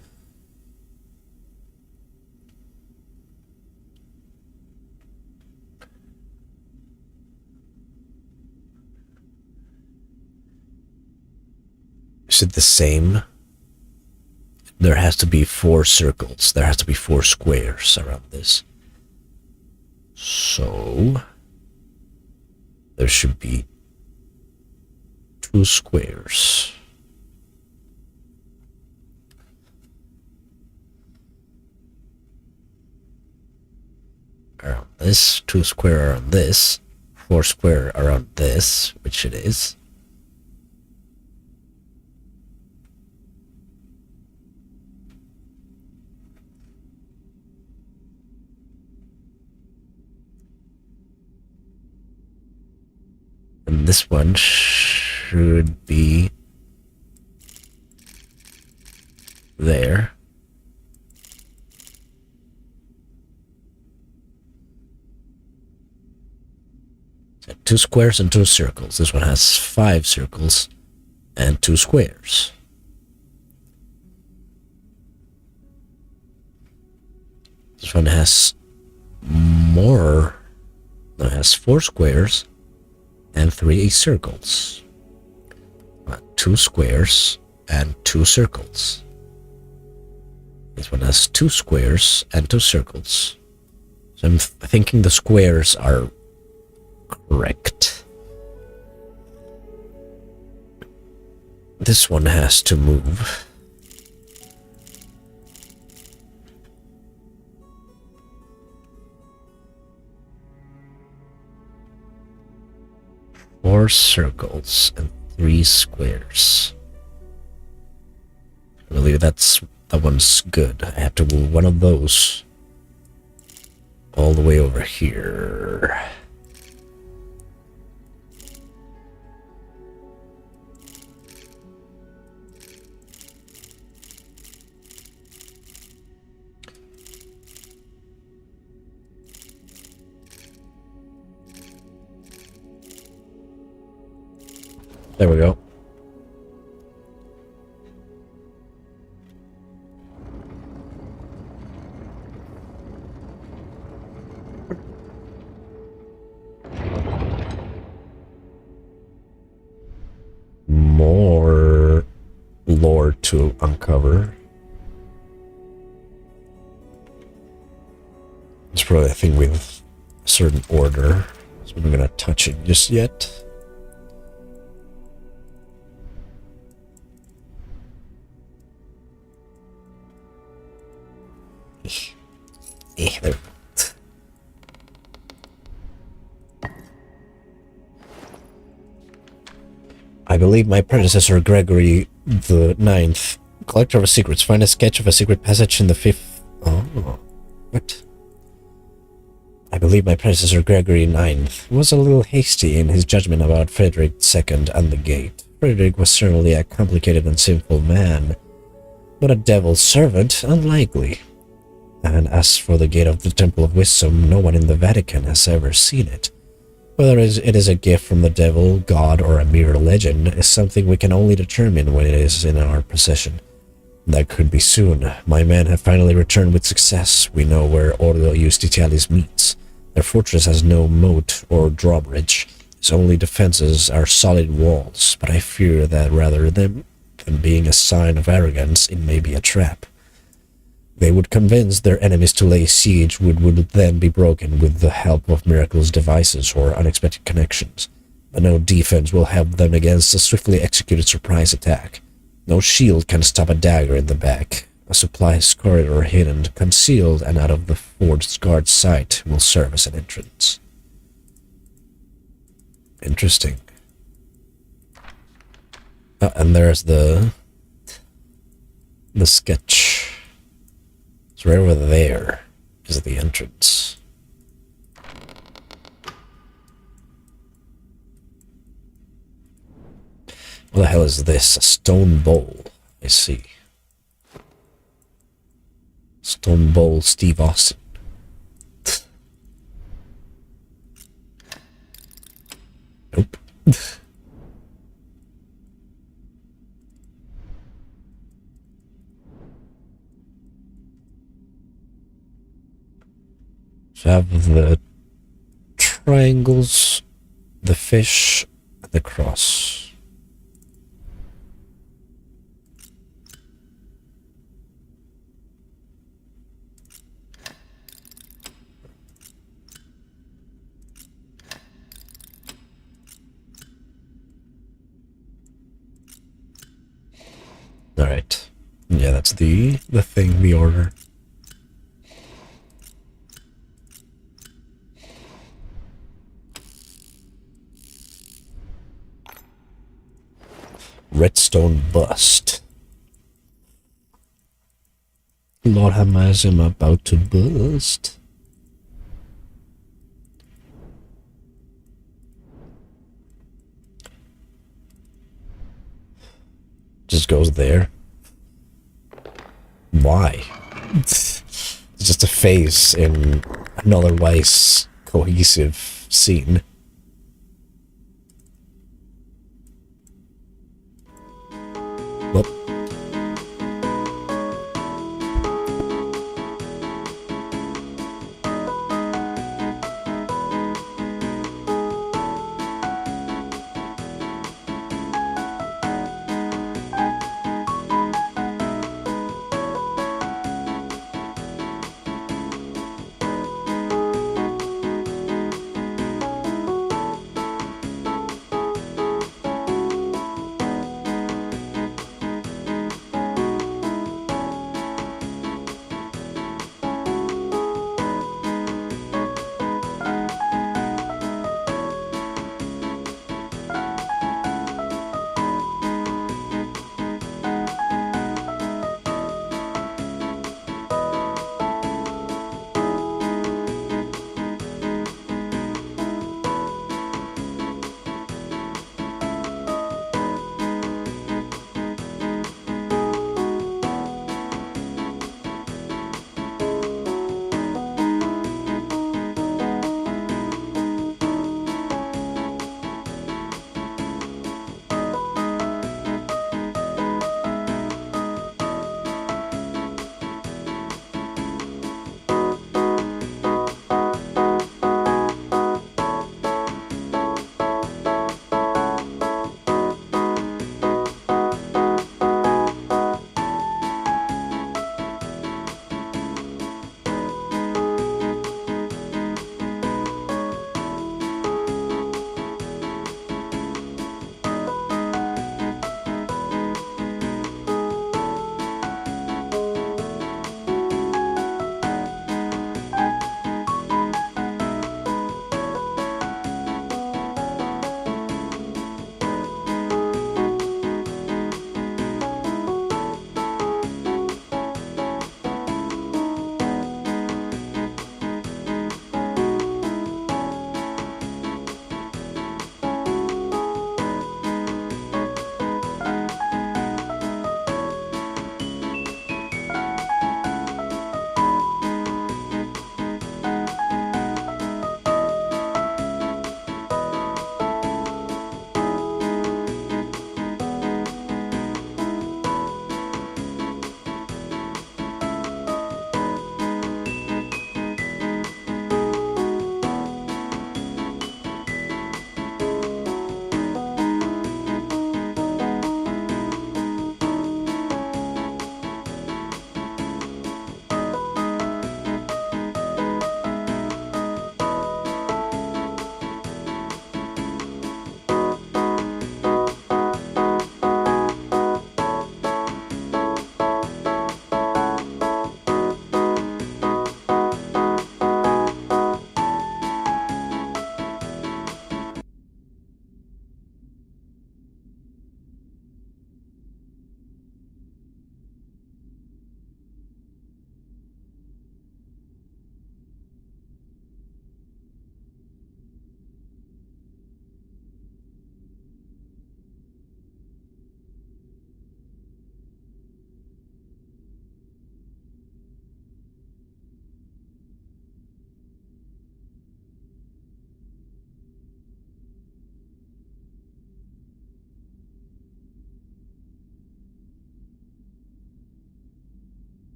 Is it the same? There has to be 4 circles. There has to be 4 squares around this. So there should be 2 squares. around this, 2 square around this, 4 square around this, which it is. And this one should be there. So 2 squares and 2 circles. This one has 5 circles and 2 squares. This one has more. No, it has 4 squares and 3 circles. 2 squares and 2 circles. This one has 2 squares and 2 circles. So I'm thinking the squares are correct. This one has to move. Four circles and 3 squares. I believe that one's good. I have to move one of those all the way over here. There we go. More lore to uncover. It's probably a thing with a certain order, so we're not gonna touch it just yet. There. I believe my predecessor Gregory the Ninth, collector of secrets, find a sketch of a secret passage in the 5th. Oh, what? I believe my predecessor Gregory IX was a little hasty in his judgment about Frederick II and the Gate. Frederick was certainly a complicated and sinful man, but a devil's servant, unlikely. And as for the Gate of the Temple of Wisdom, no one in the Vatican has ever seen it. Whether it is a gift from the devil, God, or a mere legend is something we can only determine when it is in our possession. That could be soon. My men have finally returned with success. We know where Ordo Justitialis meets. Their fortress has no moat or drawbridge. Its only defenses are solid walls, but I fear that rather than being a sign of arrogance, it may be a trap. They would convince their enemies to lay siege, which would then be broken with the help of miraculous devices or unexpected connections. But no defense will help them against a swiftly executed surprise attack. No shield can stop a dagger in the back. A supplies corridor hidden, concealed, and out of the fort's guard's sight will serve as an entrance. Interesting. And there's the sketch. So right over there is the entrance. What the hell is this? A stone bowl. I see. Stone bowl Steve Austin. Nope. So I have the triangles, the fish, and the cross. All right. Yeah, that's the thing, the order. Redstone bust. Lord have mercy, I'm about to bust. Just goes there. Why? It's just a phase in an otherwise cohesive scene. Well,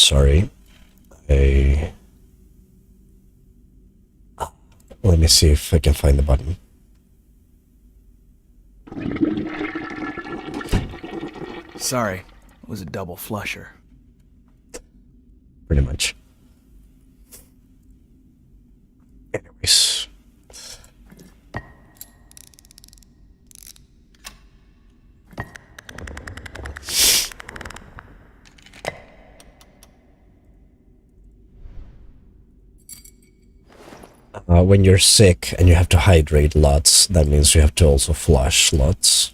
sorry. Let me see if I can find the button. Sorry, it was a double flusher. Pretty much. Anyways. When you're sick and you have to hydrate lots, that means you have to also flush lots.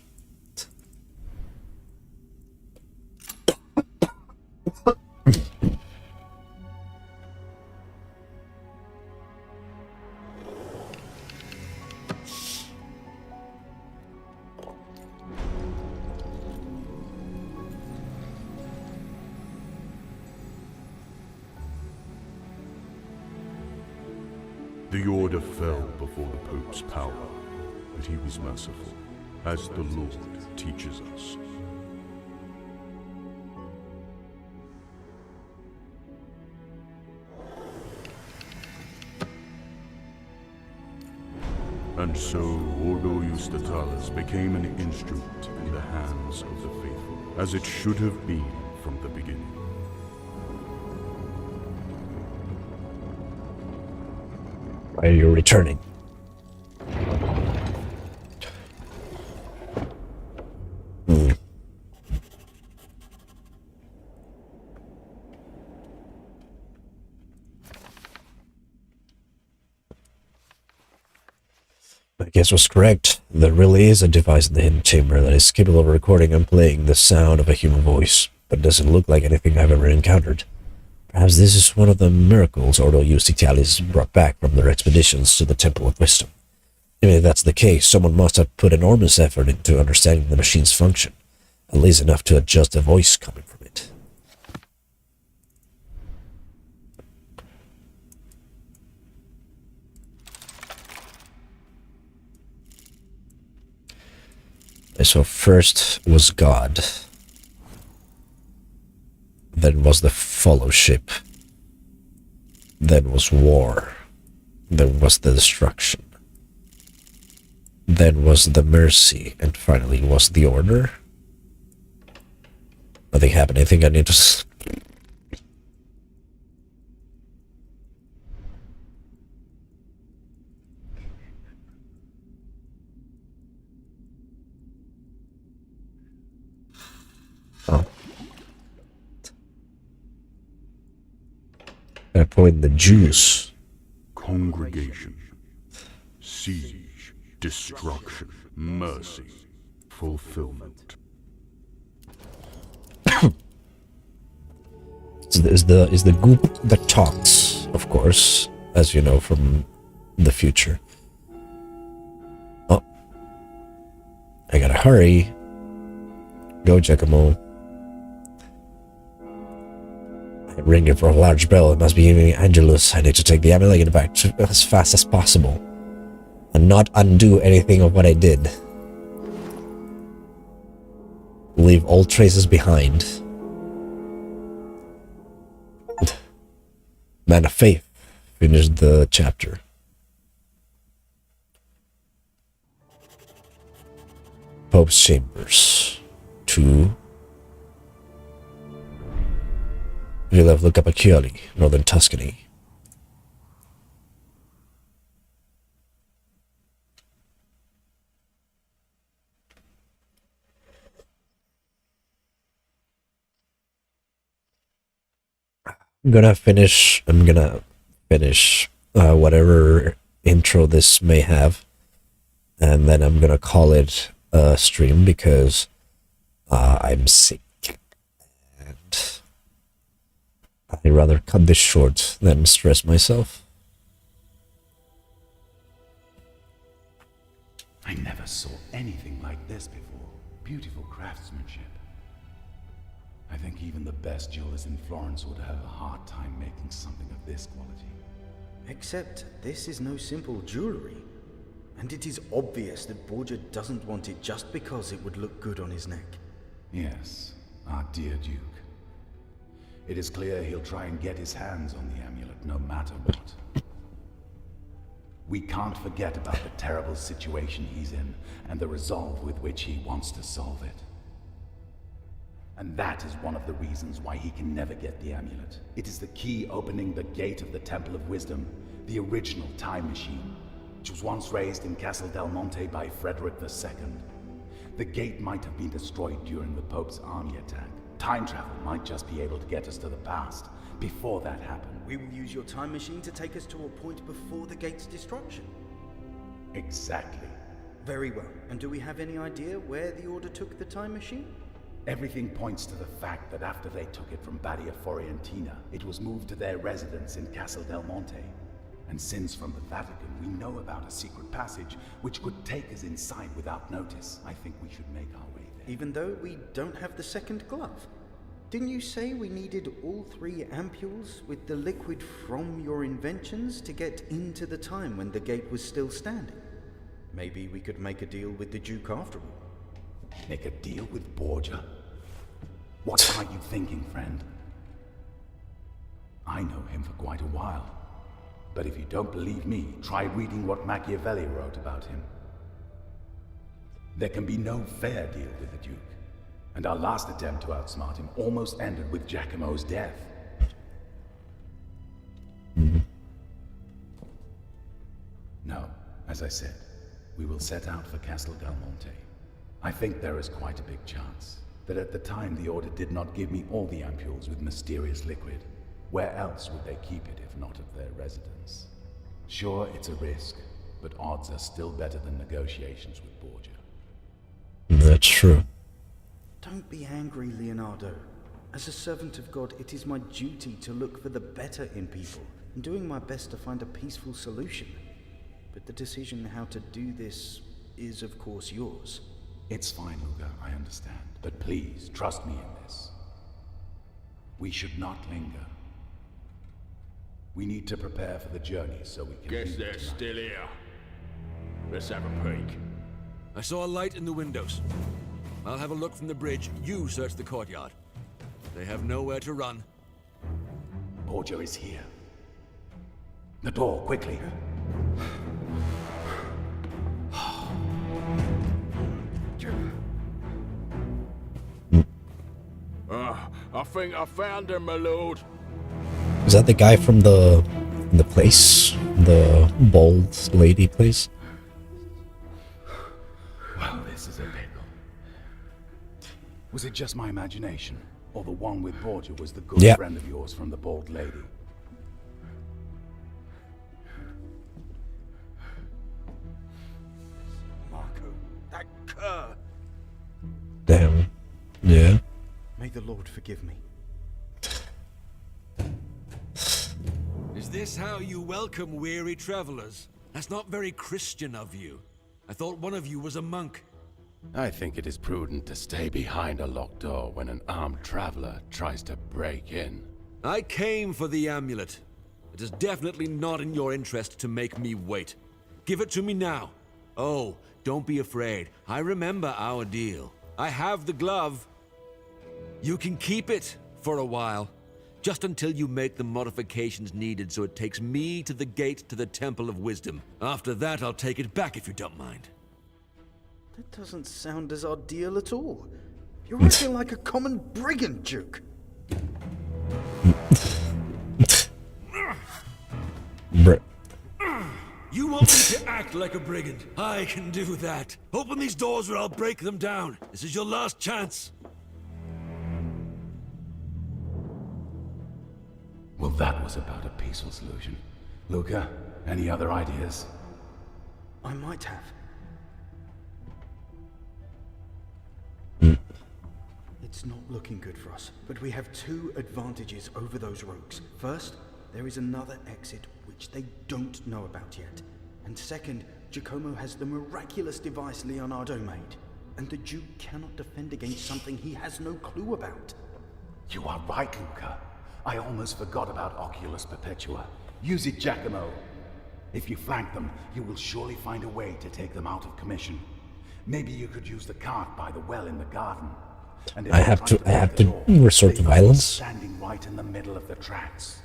The order fell before the Pope's power, but he was merciful, as the Lord teaches us. And so, Ordo Justitalis became an instrument in the hands of the faithful, as it should have been from the beginning. Why are you returning? My guess was correct. There really is a device in the hidden chamber that is capable of recording and playing the sound of a human voice, but doesn't look like anything I've ever encountered. Perhaps this is one of the miracles Ordo Justitalis brought back from their expeditions to the Temple of Wisdom. Even if that's the case, someone must have put enormous effort into understanding the machine's function, at least enough to adjust the voice coming from it. So first was God, then was the fellowship, then was war, then was the destruction, then was the mercy, and finally was the order. Nothing happened. I think I need to... Oh. I pour in the juice. Congregation, siege, destruction, mercy, fulfillment. is the goop that talks, of course, as you know from the future. Oh. I gotta hurry. Go, Giacomo. I'm ringing for a large bell. It must be Angelus. I need to take the amulet back as fast as possible and not undo anything of what I did. Leave all traces behind. Man of Faith finished the chapter. Pope's Chambers. 2. Villa of Lucapaccioli, northern Tuscany. I'm gonna finish whatever intro this may have, and then I'm gonna call it a stream because I'm sick, and I'd rather cut this short than stress myself. I never saw anything like this before. Beautiful craftsmanship. I think even the best jewelers in Florence would have a hard time making something of this quality. Except this is no simple jewelry. And it is obvious that Borgia doesn't want it just because it would look good on his neck. Yes, our dear Duke. It is clear he'll try and get his hands on the amulet no matter what. We can't forget about the terrible situation he's in and the resolve with which he wants to solve it. And that is one of the reasons why he can never get the amulet. It is the key opening the gate of the Temple of Wisdom, the original time machine, which was once raised in Castle Del Monte by Frederick II. The gate might have been destroyed during the Pope's army attack. Time travel might just be able to get us to the past, before that happened. We will use your time machine to take us to a point before the gate's destruction. Exactly. Very well. And do we have any idea where the Order took the time machine? Everything points to the fact that after they took it from Badia Forientina, it was moved to their residence in Castle Del Monte. And since from the Vatican we know about a secret passage which could take us inside without notice, I think we should make our way there. Even though we don't have the second glove? Didn't you say we needed all 3 ampules with the liquid from your inventions to get into the time when the gate was still standing? Maybe we could make a deal with the Duke after all. Make a deal with Borgia? What are you thinking, friend? I know him for quite a while. But if you don't believe me, try reading what Machiavelli wrote about him. There can be no fair deal with the Duke. And our last attempt to outsmart him almost ended with Giacomo's death. No, as I said, we will set out for Castle Del Monte. I think there is quite a big chance that at the time the Order did not give me all the ampules with mysterious liquid. Where else would they keep it if not at their residence? Sure, it's a risk, but odds are still better than negotiations with Borgia. That's true. Don't be angry, Leonardo. As a servant of God, it is my duty to look for the better in people, and doing my best to find a peaceful solution. But the decision how to do this is, of course, yours. It's fine, Luca, I understand. But please, trust me in this. We should not linger. We need to prepare for the journey so we can... Guess leave they're tonight. still here. Let's have a peek. I saw a light in the windows. I'll have a look from the bridge. You search the courtyard. They have nowhere to run. Borgia is here. The door, quickly. I think I found him, my lord. Is that the guy from the place? The bald lady place? Well, this is a pickle. Was it just my imagination? Or the one with Borgia was the good Yeah. friend of yours from the bald lady? Marco, that cur! Damn. Yeah. May the Lord forgive me. Is this how you welcome weary travelers? That's not very Christian of you. I thought one of you was a monk. I think it is prudent to stay behind a locked door when an armed traveler tries to break in. I came for the amulet. It is definitely not in your interest to make me wait. Give it to me now. Oh, don't be afraid. I remember our deal. I have the glove. You can keep it for a while. Just until you make the modifications needed so it takes me to the gate to the Temple of Wisdom. After that, I'll take it back if you don't mind. That doesn't sound as our deal at all. You're acting like a common brigand, Duke. Br- You want me to act like a brigand? I can do that. Open these doors or I'll break them down. This is your last chance. Well, that was about a peaceful solution. Luca, any other ideas? I might have. It's not looking good for us, but we have 2 advantages over those rogues. First, there is another exit which they don't know about yet. And second, Giacomo has the miraculous device Leonardo made. And the Duke cannot defend against something he has no clue about. You are right, Luca. I almost forgot about Oculus Perpetua. Use it, Giacomo. If you flank them, you will surely find a way to take them out of commission. Maybe you could use the cart by the well in the garden. And if I they have try to break the door, resort to they must be violence. standing right right in the middle of the tracks.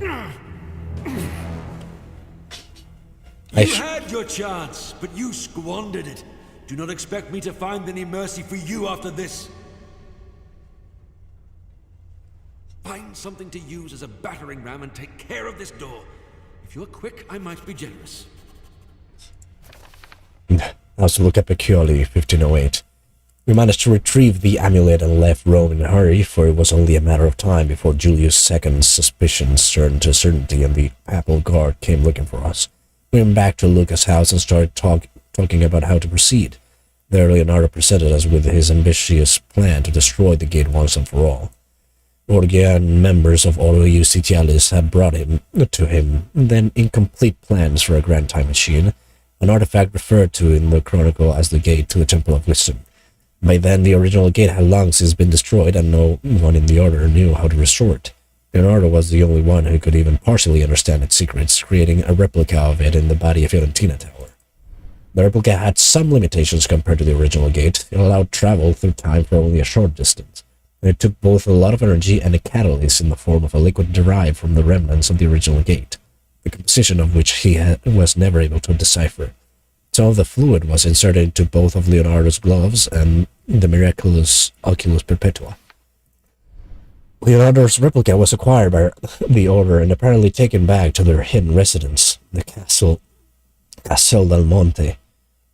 You had your chance, but you squandered it. Do not expect me to find any mercy for you after this. Find something to use as a battering ram and take care of this door. If you're quick, I might be generous. Also look at Peccioli, 1508. We managed to retrieve the amulet and left Rome in a hurry, for it was only a matter of time before Julius II's suspicions turned to certainty and the papal guard came looking for us. We went back to Luca's house and started talking about how to proceed. There Leonardo presented us with his ambitious plan to destroy the gate once and for all. Borgia and members of Ordo Justitialis had brought to him then incomplete plans for a grand time machine, an artifact referred to in the chronicle as the gate to the Temple of Wisdom. By then, the original gate had long since been destroyed, and no one in the Order knew how to restore it. Leonardo was the only one who could even partially understand its secrets, creating a replica of it in the Badia Fiorentina Tower. The replica had some limitations compared to the original gate. It allowed travel through time for only a short distance, and it took both a lot of energy and a catalyst in the form of a liquid derived from the remnants of the original gate, the composition of which he was never able to decipher. Some of the fluid was inserted into both of Leonardo's gloves and the miraculous Oculus Perpetua. Leonardo's replica was acquired by the Order and apparently taken back to their hidden residence, the Castel del Monte.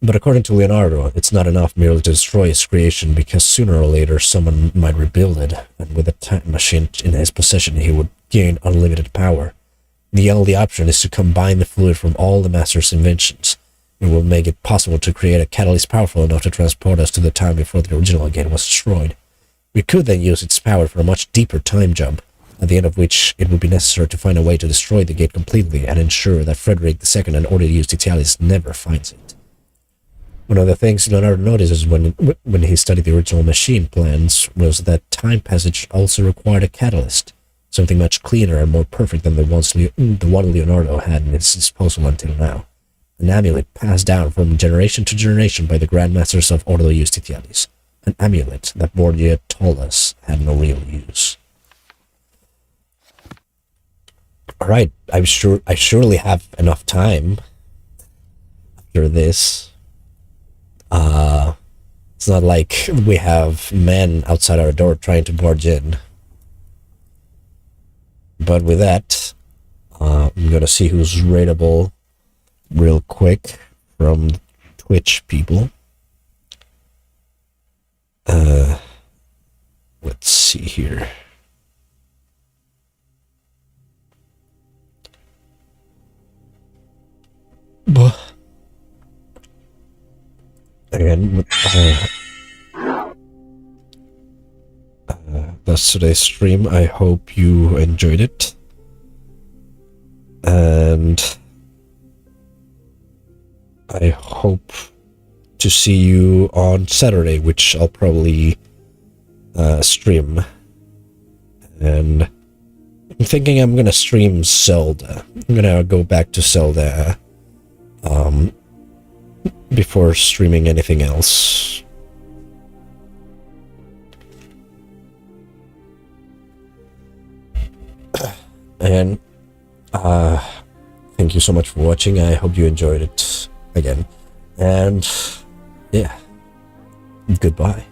But according to Leonardo, it's not enough merely to destroy his creation, because sooner or later someone might rebuild it, and with a time machine in his possession he would gain unlimited power. The only option is to combine the fluid from all the master's inventions. It will make it possible to create a catalyst powerful enough to transport us to the time before the original gate was destroyed. We could then use its power for a much deeper time jump, at the end of which it would be necessary to find a way to destroy the gate completely and ensure that Frederick II and Ordo Justitialis never finds it. One of the things Leonardo notices when he studied the original machine plans was that time passage also required a catalyst, something much cleaner and more perfect than the one Leonardo had in his disposal until now. An amulet passed down from generation to generation by the Grand Masters of Ordo Justitialis. An amulet that Borgia told us had no real use. Alright, I surely have enough time after this. It's not like we have men outside our door trying to barge in. But with that, I'm gonna see who's rateable real quick from Twitch people. Let's see here. Again, that's today's stream. I hope you enjoyed it. And I hope to see you on Saturday, which I'll probably stream. And I'm thinking I'm gonna stream Zelda. I'm gonna go back to Zelda before streaming anything else. And thank you so much for watching. I hope you enjoyed it again. And yeah, goodbye.